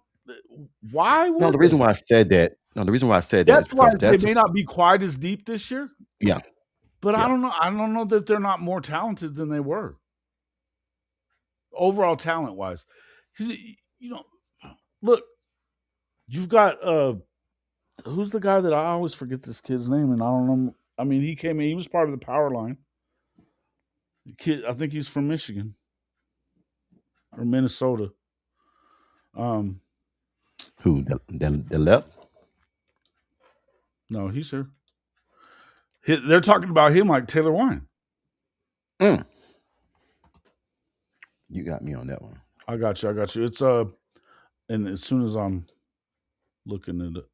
Why No, would the reason they? why I said that. No, the reason why I said that That's is why because they that's may not be quite as deep this year. yeah, But I yeah. don't know. I don't know that they're not more talented than they were overall, talent wise. You know, look, you've got who's the guy that I always forget this kid's name, and I don't know. I mean, he came in. He was part of the power line. The kid, I think he's from Michigan or Minnesota. Um, Who the left? no, he's here. They're talking about him like Taylor Wine. Mm. You got me on that one. I got you. I got you. It's and as soon as I'm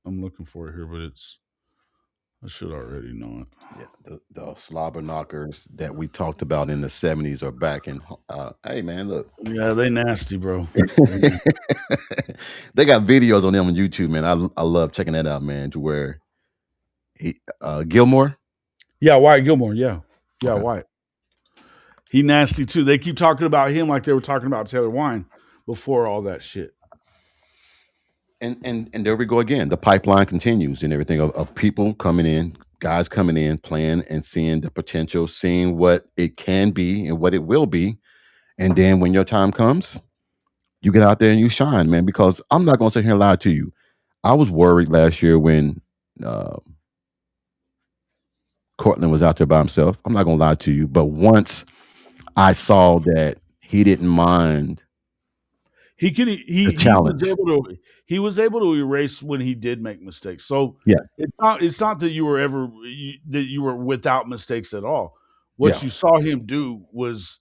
I'm looking for it here, but I should already know it. Yeah, the slobber knockers that we talked about in the '70s are back in. Hey, man, look, Yeah, they nasty, bro. they got videos on them on YouTube, man. I love checking that out, man. To where he Gilmore. Yeah, Wyatt Gilmore. Yeah, yeah, Okay, Wyatt. He nasty too. They keep talking about him like they were talking about Taylor Wine before all that shit. and there we go again. The pipeline continues and everything of people coming in, guys coming in, playing and seeing the potential, seeing what it can be and what it will be, and then when your time comes, you get out there and you shine, man. Because I'm not gonna sit here and lie to you. I was worried last year when uh, Cortland was out there by himself. I'm not gonna lie to you, but once I saw that he didn't mind He can the he was challenge. able to erase when he did make mistakes. So Yeah, it's not that you were that you were without mistakes at all. What yeah, you saw him do was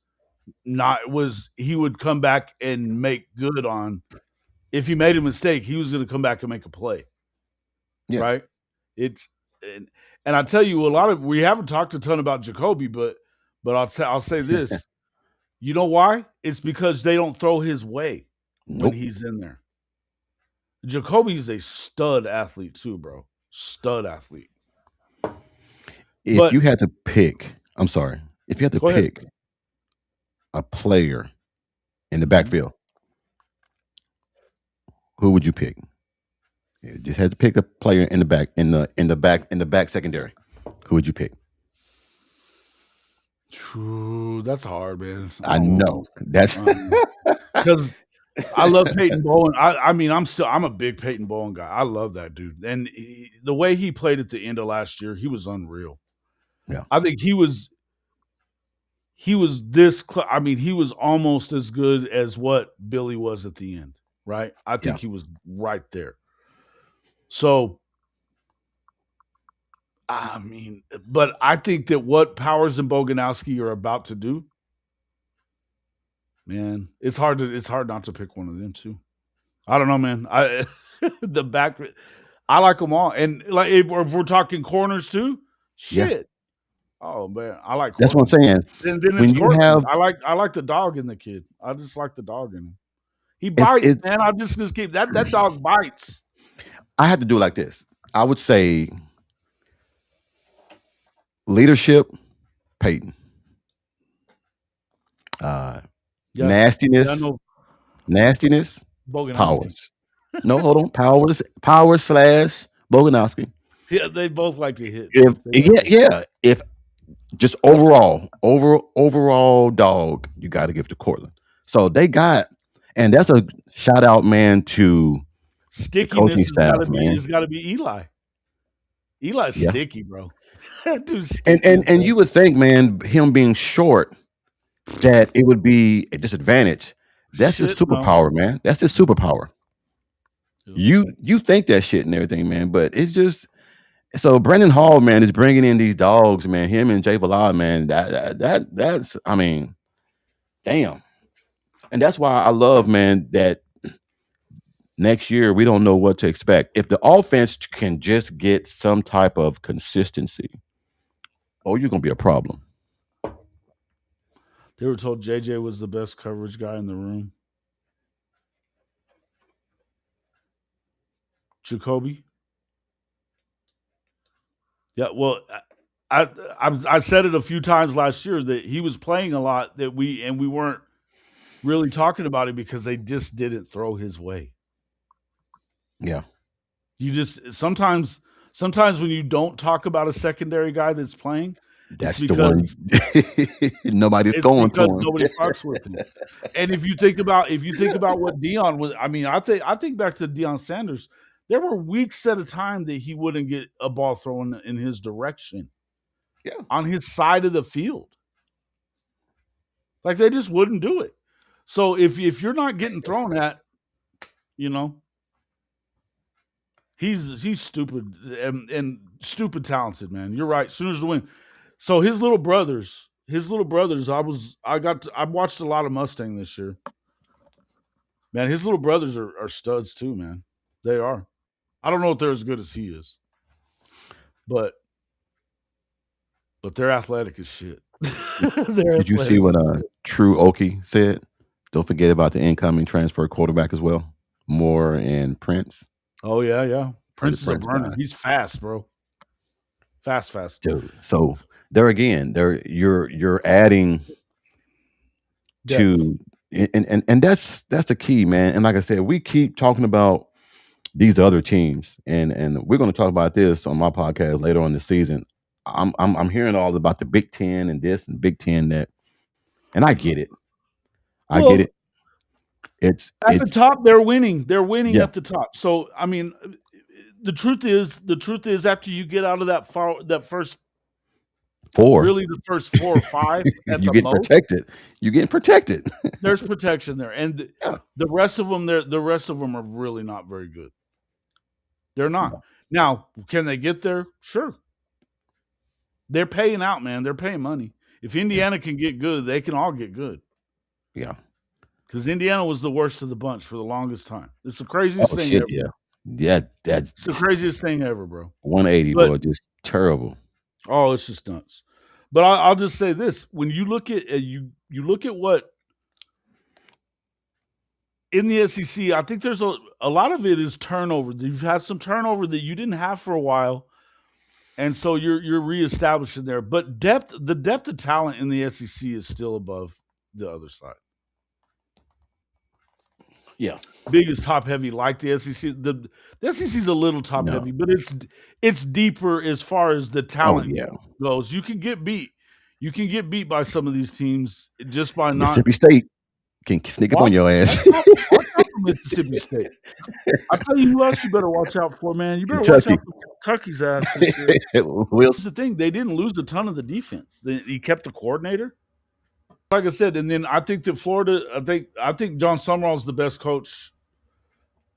not was he would come back and make good on if he made a mistake, he was going to come back and make a play, yeah. right? It's and, and I tell you a lot of we haven't talked a ton about Jacoby, but I'll say this. You know why? It's because they don't throw his way when Nope. he's in there. Jacoby is a stud athlete too, bro. Stud athlete. If But you had to pick, I'm sorry, if you had to go ahead. pick a player in the Mhm. backfield, who would you pick? You just had to pick a player in the back, in the back secondary. Who would you pick? Phew, that's hard, man. I I don't know know. that's Because I love Peyton Bowen. I mean, I'm a big Peyton Bowen guy. I love that dude, and the way he played at the end of last year, he was unreal. yeah, I think he was this. I mean, he was almost as good as what Billy was at the end, right? I yeah. think he was right there. So I mean, but I think that what Powers and Boganowski are about to do, man, it's hard not to pick one of them too. I don't know, man. I the back, I like them all, and like if we're talking corners too, Yeah, shit. Oh man, I like that's what Cortland. I'm saying. And then it's When you Cortland. have I like the dog in the kid. I just like the dog in him. He it's bites, it, man. I just keep that dog bites. I had to do it like this. I would say leadership, Peyton. Uh, Yeah, yeah. I nastiness, know nastiness, Boganowski. Powers. No, hold on, Powers slash Boganowski. Yeah, they both like to hit. If They like yeah, to. yeah. If just overall dog, you got to give to Cortland. So they got, and that's a shout out, man, to the coaching Stickiness staff, man. has got to be Eli. Eli's Yeah, sticky, bro. That dude's and sticky and as and hell. you would think, man, him being short, that it would be a disadvantage. That's his Shit, no. superpower, man. That's his superpower. Yeah. You think that shit and everything, man, but it's just so Brendan Hall, man, is bringing in these dogs, man. Him and Jay Valad, man. That's I mean, damn. And that's why I love, man, that next year we don't know what to expect. If the offense can just get some type of consistency, oh, you're gonna be a problem. They were told JJ was the best coverage guy in the room. Jacoby. Yeah, well, I said it a few times last year that he was playing a lot that we weren't really talking about it because they just didn't throw his way. Yeah. You just sometimes when you don't talk about a secondary guy that's playing, it's That's the one because nobody's throwing to him. nobody fucks with him. And if you think about what Dion was, I mean, I think back to Deion Sanders. There were weeks at a time that he wouldn't get a ball thrown in his direction Yeah. on his side of the field. Like they just wouldn't do it. So if you're not getting thrown at, you know, he's stupid and stupid talented, man. You're right. Sooners to win. So his little brothers, I watched a lot of Mustang this year. Man, his little brothers are studs too, man. They are. I don't know if they're as good as he is, but they're athletic as shit. They're Did you see athletic. what True Oki said? Don't forget about the incoming transfer quarterback as well. Moore and Prince. Oh yeah, yeah. For the Prince is a Prince burner. guy. He's fast, bro. Fast. Dude. So you're adding Depth. to and that's the key, man. And like I said, we keep talking about these other teams, and we're going to talk about this on my podcast later on this season. I'm hearing all about the Big Ten and this and Big Ten that, and I get it. I get it. It's At the top, they're winning. They're winning Yeah. at the top. So I mean, the truth is, after you get out of that first four. really the first 4 or 5 at You the get most, protected. You getting protected. there's protection there, and Yeah. the rest of them are really not very good. They're not. No. Now, can they get there? Sure. They're paying out, man. They're paying money. If Indiana can get good, they can all get good. Yeah. Because Indiana was the worst of the bunch for the longest time. It's the craziest thing ever. Yeah. Yeah, that's It's the craziest thing ever, bro. 180, But- boy, just terrible. Oh, it's just nuts. But I'll just say this: when you look at you look at what in the SEC, I think there's a lot of it is turnover. You've had some turnover that you didn't have for a while, and so you're reestablishing there. But the depth of talent in the SEC is still above the other side. Yeah. Big is top heavy like the SEC. The SEC is a little top No. heavy, but it's deeper as far as the talent yeah. goes. You can get beat. You can get beat by some of these teams just by not. Mississippi State can sneak up on your ass. Watch out for Mississippi State. I tell you who else you better watch out for, man. You better watch out for Kentucky's ass this year. Here's the thing: they didn't lose a ton of the defense. He kept the coordinator. Like I said, and then I think that Florida. I think John Summerall is the best coach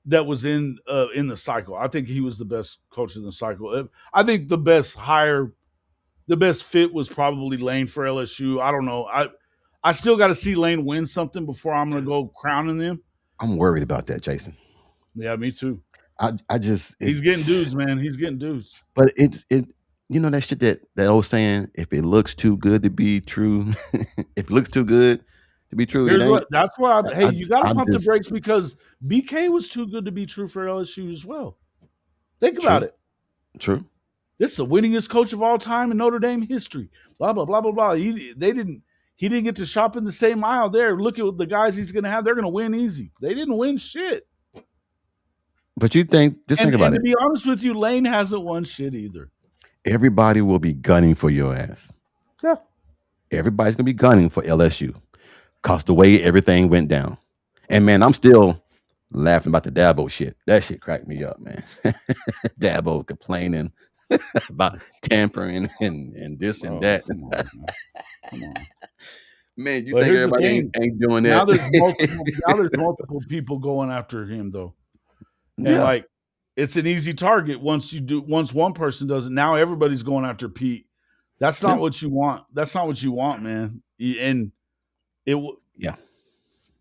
that was in the cycle. I think he was the best coach in the cycle. I think the best fit was probably Lane for LSU. I don't know. I still got to see Lane win something before I'm going to go crowning them. I'm worried about that, Jason. Yeah, me too. I just he's getting dues, man. He's getting dues. But it you know that shit that old saying, if it looks too good to be true, if it looks too good to be true, that's why you got to pump the brakes because BK was too good to be true for LSU as well. Think about it. True. This is the winningest coach of all time in Notre Dame history. Blah blah blah blah blah. He didn't get to shop in the same aisle there. Look at the guys he's going to have. They're going to win easy. They didn't win shit. But you think about it. To be honest with you, Lane hasn't won shit either. Everybody will be gunning for your ass. Yeah. Everybody's going to be gunning for LSU. Cause the way everything went down. And man, I'm still laughing about the Dabo shit. That shit cracked me up, man. Dabo complaining about tampering and this and that. Come on. Man, you think everybody ain't doing that? Now there's multiple people going after him though. And like it's an easy target once one person does it. Now everybody's going after Pete. That's not what you want. That's not what you want, man. And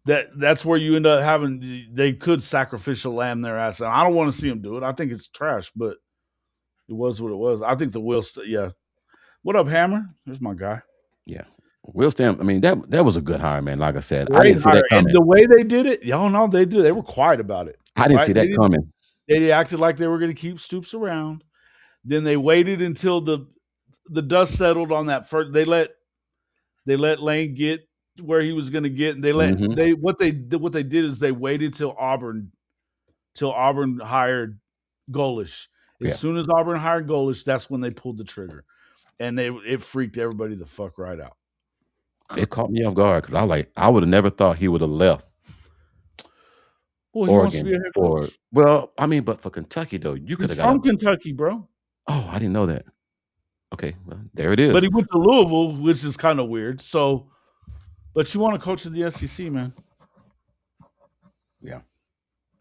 that's where you end up having. They could sacrificial lamb their ass. And I don't want to see them do it. I think it's trash, but it was what it was. I think the Will. What up, Hammer? There's my guy. Yeah. Will Stamp, I mean, that was a good hire, man. Like I said, I didn't see that coming. And the way they did it, y'all know they were quiet about it. I didn't see that coming. They acted like they were going to keep Stoops around. Then they waited until the dust settled on that first. They let Lane get where he was going to get, and Mm-hmm. what they did is they waited till Auburn hired Golish. As Yeah. soon as Auburn hired Golish, that's when they pulled the trigger, and it freaked everybody the fuck right out. It caught me off guard because I would have never thought he would have left Well, he wants to be Oregon a head for coach. but for Kentucky though, you could He's have got from a. Kentucky, bro, Oh, I didn't know that. Okay, well, there it but is. he went to Louisville, which is kind of weird. So, but you want to coach in the SEC, man? Yeah.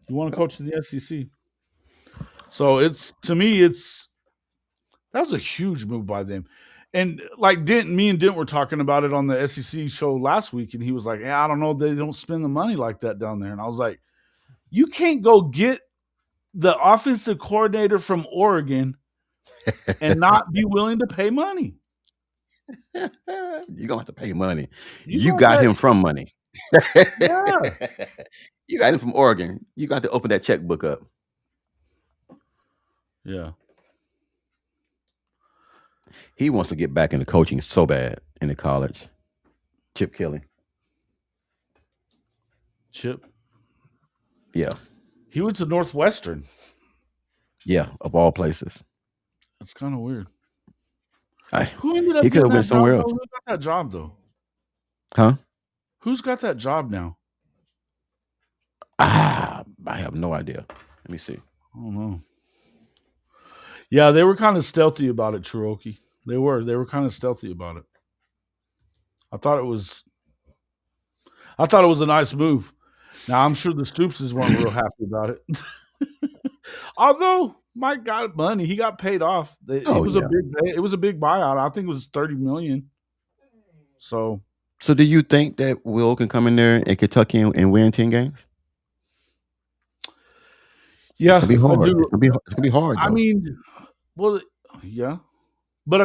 You want to coach in the SEC? So to me, that was a huge move by them. And like me and Dent were talking about it on the SEC show last week, and he was like, "Yeah, I don't know, they don't spend the money like that down there." And I was like, "You can't go get the offensive coordinator from Oregon and not be willing to pay money. You're gonna have to pay money. You You gonna got pay? him from money. Yeah, You got him from Oregon. You got to open that checkbook up. yeah. He wants to get back into coaching so bad in the college. Chip Kelly. Chip. Yeah. He went to Northwestern. Yeah. Of all places. That's kind of weird. I, Who ended up he could getting have went that job somewhere though? else. Who got that job though? Huh? Who's got that job now? I have no idea. Let me see. I don't know. Yeah, they were kind of stealthy about it, Cherokee. They were. They were kind of stealthy about it. I thought it was. I thought it was a nice move. Now I'm sure the Stoopses weren't real happy about it. Although Mike got money, he got paid off. It Oh was a yeah. big. It was a big buyout. I think it was 30 million. So So do you think that Will can come in there in Kentucky and win 10 games? It's yeah, gonna be I hard. do. It's gonna be hard I though. mean, well, yeah, but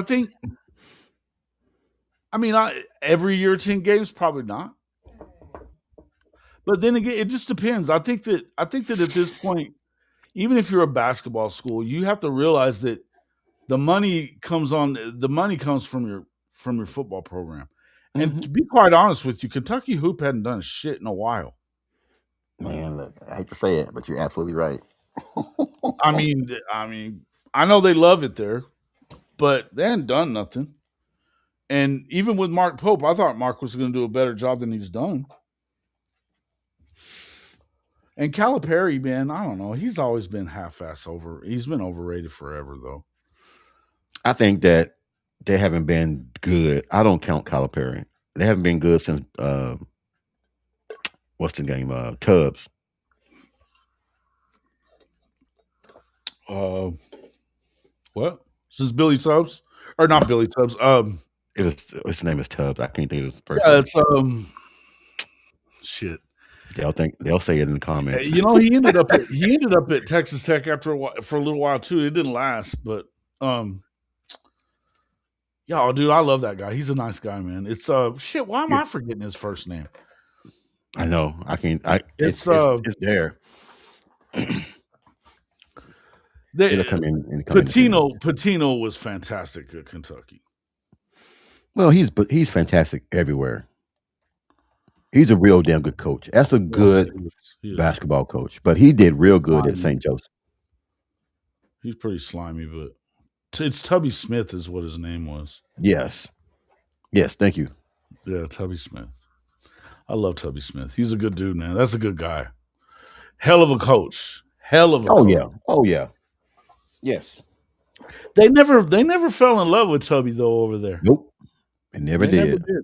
every year 10 games probably not. But then again, it just depends. I think that at this point, even if you're a basketball school, you have to realize that the money comes from your football program. And to Hmm. be quite honest with you, Kentucky hoop hadn't done shit in a while. Man, look, I hate to say it, but you're absolutely right. I know they love it there, but they hadn't done nothing. And even with Mark Pope, I thought Mark was going to do a better job than he's done. And Calipari, man, I don't know. He's always been half-ass over. He's been overrated forever, though. I think that they haven't been good. I don't count Calipari. They haven't been good since what's the name? Tubbs. Uh, what? This is Billy Tubbs, or not Billy Tubbs? His name is Tubbs. I can't think of his first Yeah, name. it's shit. They'll say it in the comments. He ended up at Texas Tech for a little while too. It didn't last, but um, yeah, dude, I love that guy. He's a nice guy, man. It's shit. Why am Yeah, I forgetting his first name? I know. I can't. I It's it's there. It'll the come in coming soon. Patino was fantastic at Kentucky. Well, he's fantastic everywhere. He's a real damn good coach. That's a Oh yeah, good he is. basketball coach. But he did real good at Slimy. St. Joseph. He's pretty slimy, but it's Tubby Smith is what his name was. Yes. Yes. Thank you. Yeah, Tubby Smith. I love Tubby Smith. He's a good dude, man. That's a good guy. Hell of a coach. Hell of a Oh coach. yeah. Oh yeah. Yes. They never fell in love with Tubby though over there. Nope. It never They never did. did.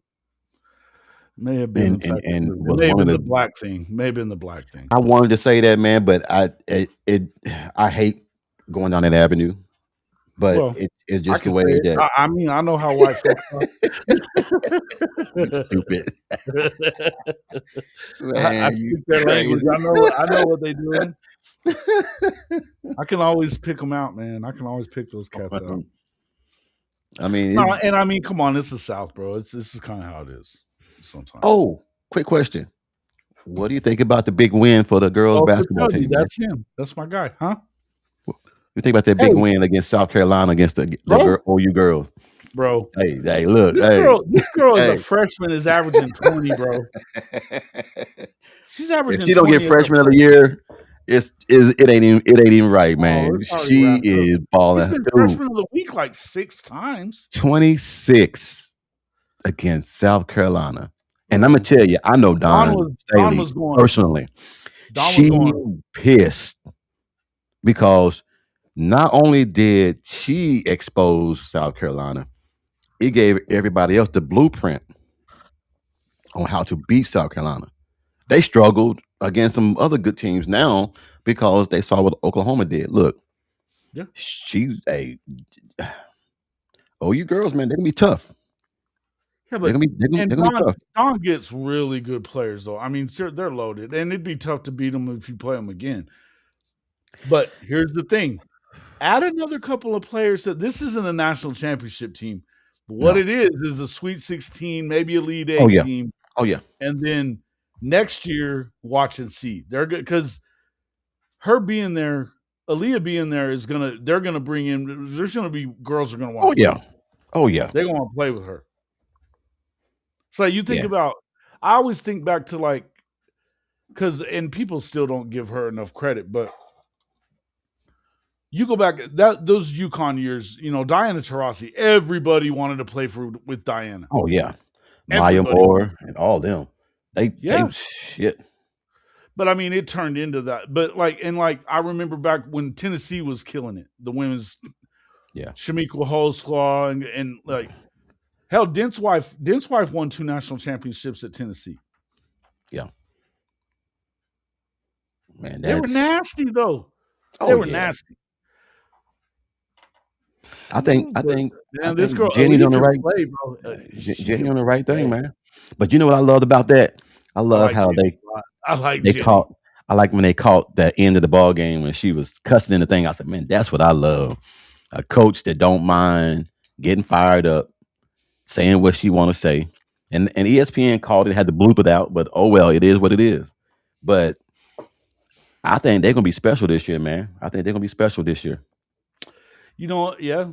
May have been, And in fact, and it was may have one of been the the. black thing. May have been the black thing. I wanted to say that, man, but I hate going down that avenue. But Well, it's I just the can way say it. that I know how white folks are. you stupid I man, you speak their language. crazy. I know what they're doing. I can always pick them out, man. I can always pick those cats out. I mean, No, it's and come on, it's the South, bro. This is kind of how it is sometimes. quick question. What do you think about the big win for the girls Oh, for basketball Tubby, team, man? that's him. That's my guy, huh? You think about that big Hey, win against South Carolina against the bro, OU girls. bro. Hey, look, This girl is a hey. freshman. Is averaging 20, bro. She's If averaging she don't get 20 as a freshman of the freshman. year, it ain't even right, Oh, man. it's already She wrapped up. is She's balling, been dude. freshman of the week like 6 times. 26 against South Carolina, and I'm gonna Bro, tell you, I know Don Don Staley was going. personally. Don was She going. pissed because not only did she expose South Carolina, it gave everybody else the blueprint on how to beat South Carolina. They struggled against some other good teams now because they saw what Oklahoma did. Look, Yeah. she's a you girls, man, they're gonna be tough. Yeah, They're but gonna be they're gonna, and they're gonna be tough. Don gets really good players though. I mean, sure, they're loaded, and it'd be tough to beat them if you play them again. But here's the thing: add another couple of players. That this isn't a national championship team. But what No. it is a Sweet 16, maybe Elite Oh Eight yeah. team, Oh yeah. and then next year watch and see. They're good because her being there, Aaliyah being there is gonna. They're gonna bring in. There's gonna be girls are gonna want Oh to play yeah. with her. Oh yeah. They're gonna want to play with her. So you think Yeah. about. I always think back to like because and people still don't give her enough credit, but you go back those UConn years, Diana Taurasi, everybody wanted to play with Diana. Oh yeah. Maya Everybody wanted. Moore and all them. They Yeah. shit. But I mean it turned into that. But like I remember back when Tennessee was killing it, the women's Yeah. Shamika Holsclaw and like hell, Dent's wife won 2 national championships at Tennessee. Yeah. Man, They were that's nasty though. They oh were yeah. nasty. I think I But think I man, this think girl Jenny's Aaliyah on the can right play, bro. She Jenny can on the right thing, play. man. But you know what I loved about that? I I love like how Jenny a lot. I like they Jenny. caught I like when they caught the end of the ball game when she was cussing in the thing. I said, man, that's what I love. A coach that don't mind getting fired up, saying what she want to say. And ESPN called it, had to bloop it out, but oh well, it is what it is. But I think they're gonna be special this year, man. I think they're gonna be special this year. Yeah.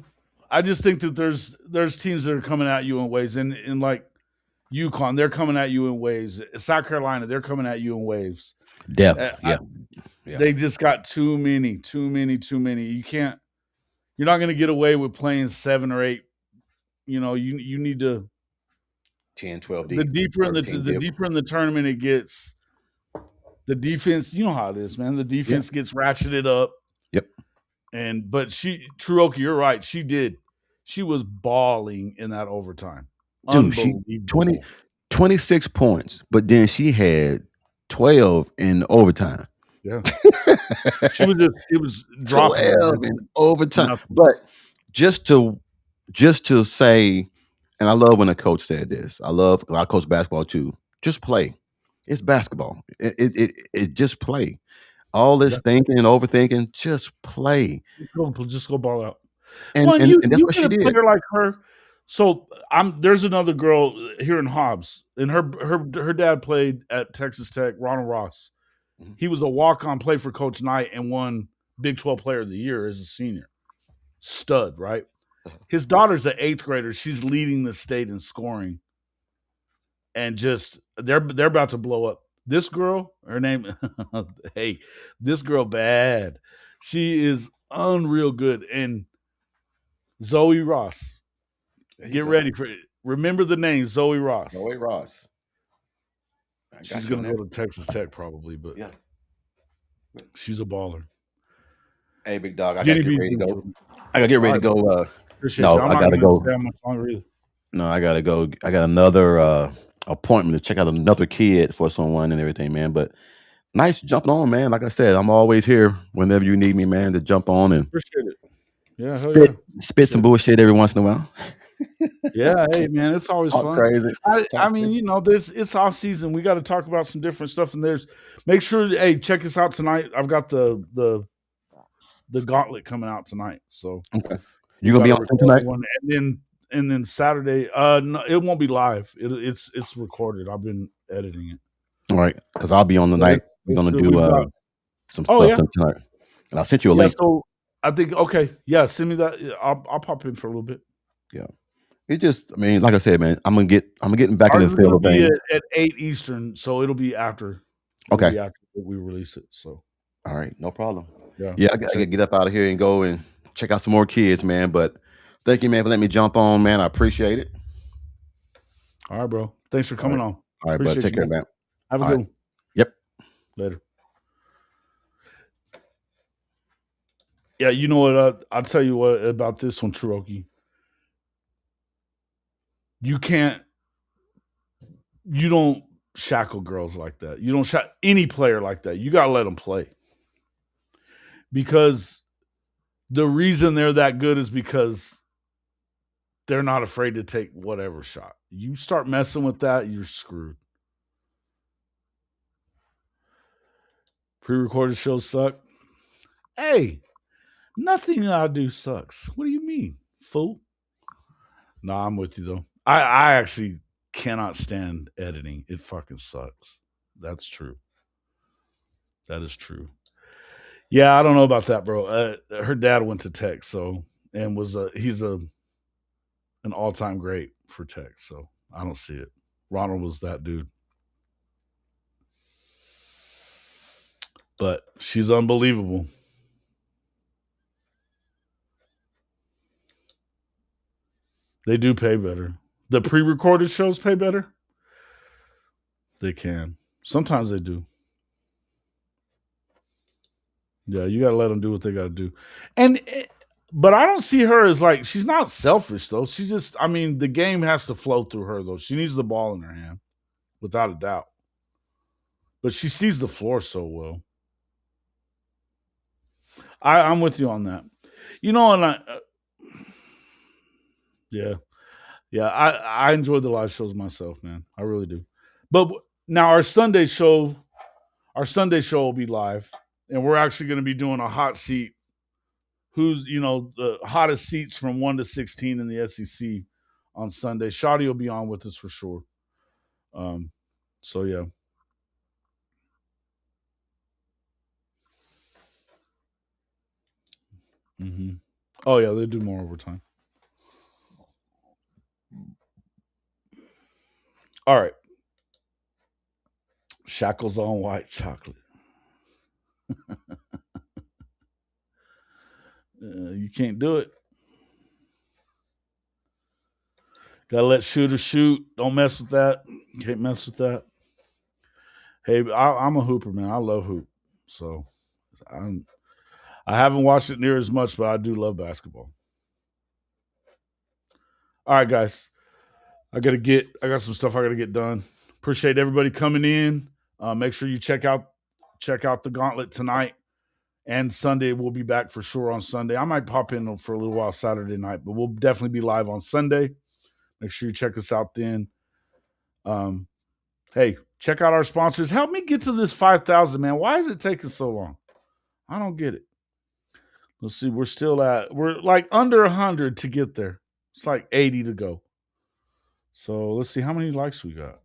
I just think that there's teams that are coming at you in ways, and like UConn, they're coming at you in waves. South Carolina, they're coming at you in waves. Depth, yeah, yeah. They just got too many. You can't. You're not going to get away with playing 7 or 8. You need to. 10, 12 The deep, deeper in 13 the deep. deeper in the tournament it gets, the defense. You know how it is, man. The Yeah. defense gets ratcheted up. Yep. But Truoki, you're right. She did. She was balling in that overtime. Dude, she Unbelievable. 26 points, but then she had 12 in overtime. Yeah. It was dropping her. 12 in overtime. Nothing. But just to say, and I love when a coach said this. I coach basketball too. Just play. It's basketball. It just play. All this thinking and overthinking, just play. Just go ball out. And Well, and and that's you what get she a did. player like her. So there's another girl here in Hobbs, and her dad played at Texas Tech, Ronald Ross. Mhm. He was a walk-on play for Coach Knight and won Big 12 Player of the Year as a senior. Stud, right? His daughter's an 8th grader. She's leading the state in scoring. And just they're about to blow up. This girl, her name, hey, this girl bad. She is unreal good. And Zoe Ross, get ready for it. Remember the name Zoe Ross. Zoe Ross. She's gonna go to Texas Tech probably, but yeah, she's a baller. Hey, big dog, I Jenny gotta get B's ready to been go. killing. I gotta get All ready right, to bro. go. Appreciate you. No, I'm I not gotta gonna go. stay much longer either. No, I gotta go. I got another appointment to check out another kid for someone and everything, man. But nice jumping on, man. Like I said, I'm always here whenever you need me, man, to jump on and Appreciate it. Yeah, hell spit yeah. spit some bullshit every once in a while. Yeah, hey man, it's always Talk fun. crazy. I mean, it's off season. We got to talk about some different stuff. And make sure, hey, check us out tonight. I've got the gauntlet coming out tonight. So Okay. You gonna be on tonight? one, and then Saturday. No, it won't be live. It's recorded. I've been editing it. All right, because I'll be on the night. We're gonna do some Oh stuff yeah, tonight, and I sent you a yeah. link. So I think okay. Yeah, send me that. I'll pop in for a little bit. Yeah. It just, I mean, like I said, man, I'm getting back in Ours the is field gonna of be things. at 8 Eastern, so it'll be after. It'll Okay. be after we release it. So All right, no problem. yeah. Yeah, I gotta get up out of here and go and check out some more kids, man. But thank you, man, for letting me jump on, man. I appreciate it. All right, bro. Thanks for All coming right. on. All right, bud. Appreciate Take you, care, man. man. Have a All good right. one. Yep. Later. Yeah, you know what? I'll tell you what about this one, Cherokee. You don't shackle girls like that. You don't shackle any player like that. You got to let them play. Because the reason they're that good is because they're not afraid to take whatever shot. You start messing with that, you're screwed. Pre-recorded shows suck. Hey, nothing I do sucks. What do you mean, fool? Nah, I'm with you though. I actually cannot stand editing. It fucking sucks. That's true. That is true. Yeah, I don't know about that, bro. Her dad went to Tech, so and he's an all-time great for Tech, so I don't see it. Ronald was that dude. But she's unbelievable. They do pay better. The pre-recorded shows pay better? They can. Sometimes they do. Yeah, you gotta let them do what they gotta do. But I don't see her as like she's not selfish though. She just, I mean, the game has to flow through her though. She needs the ball in her hand, without a doubt. But she sees the floor so well. I'm with you on that. You know, and yeah, I enjoy the live shows myself, man. I really do. But now our Sunday show will be live, and we're actually going to be doing a hot seat. Who's the hottest seats from 1 to 16 in the SEC on Sunday? Shotty will be on with us for sure. So yeah. Mm-hmm. Oh yeah, they do more overtime. All right. Shackles on white chocolate. You can't do it. Gotta let shooters shoot. Don't mess with that. Can't mess with that. Hey, I'm a hooper, man. I love hoop. So I haven't watched it near as much, but I do love basketball. All right, guys. I got some stuff I gotta get done. Appreciate everybody coming in. Make sure you check out the gauntlet tonight and Sunday. We'll be back for sure on Sunday. I might pop in for a little while Saturday night, but we'll definitely be live on Sunday. Make sure you check us out then. Hey, check out our sponsors. Help me get to this 5,000, man. Why is it taking so long? I don't get it. Let's see. We're like under 100 to get there. It's like 80 to go. So let's see how many likes we got.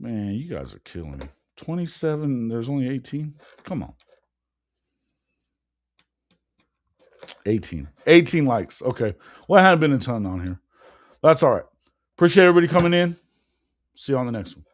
Man, you guys are killing me. 27, there's only 18. Come on. 18 likes. Okay. Well, I hadn't been a ton on here. That's all right. Appreciate everybody coming in. See you on the next one.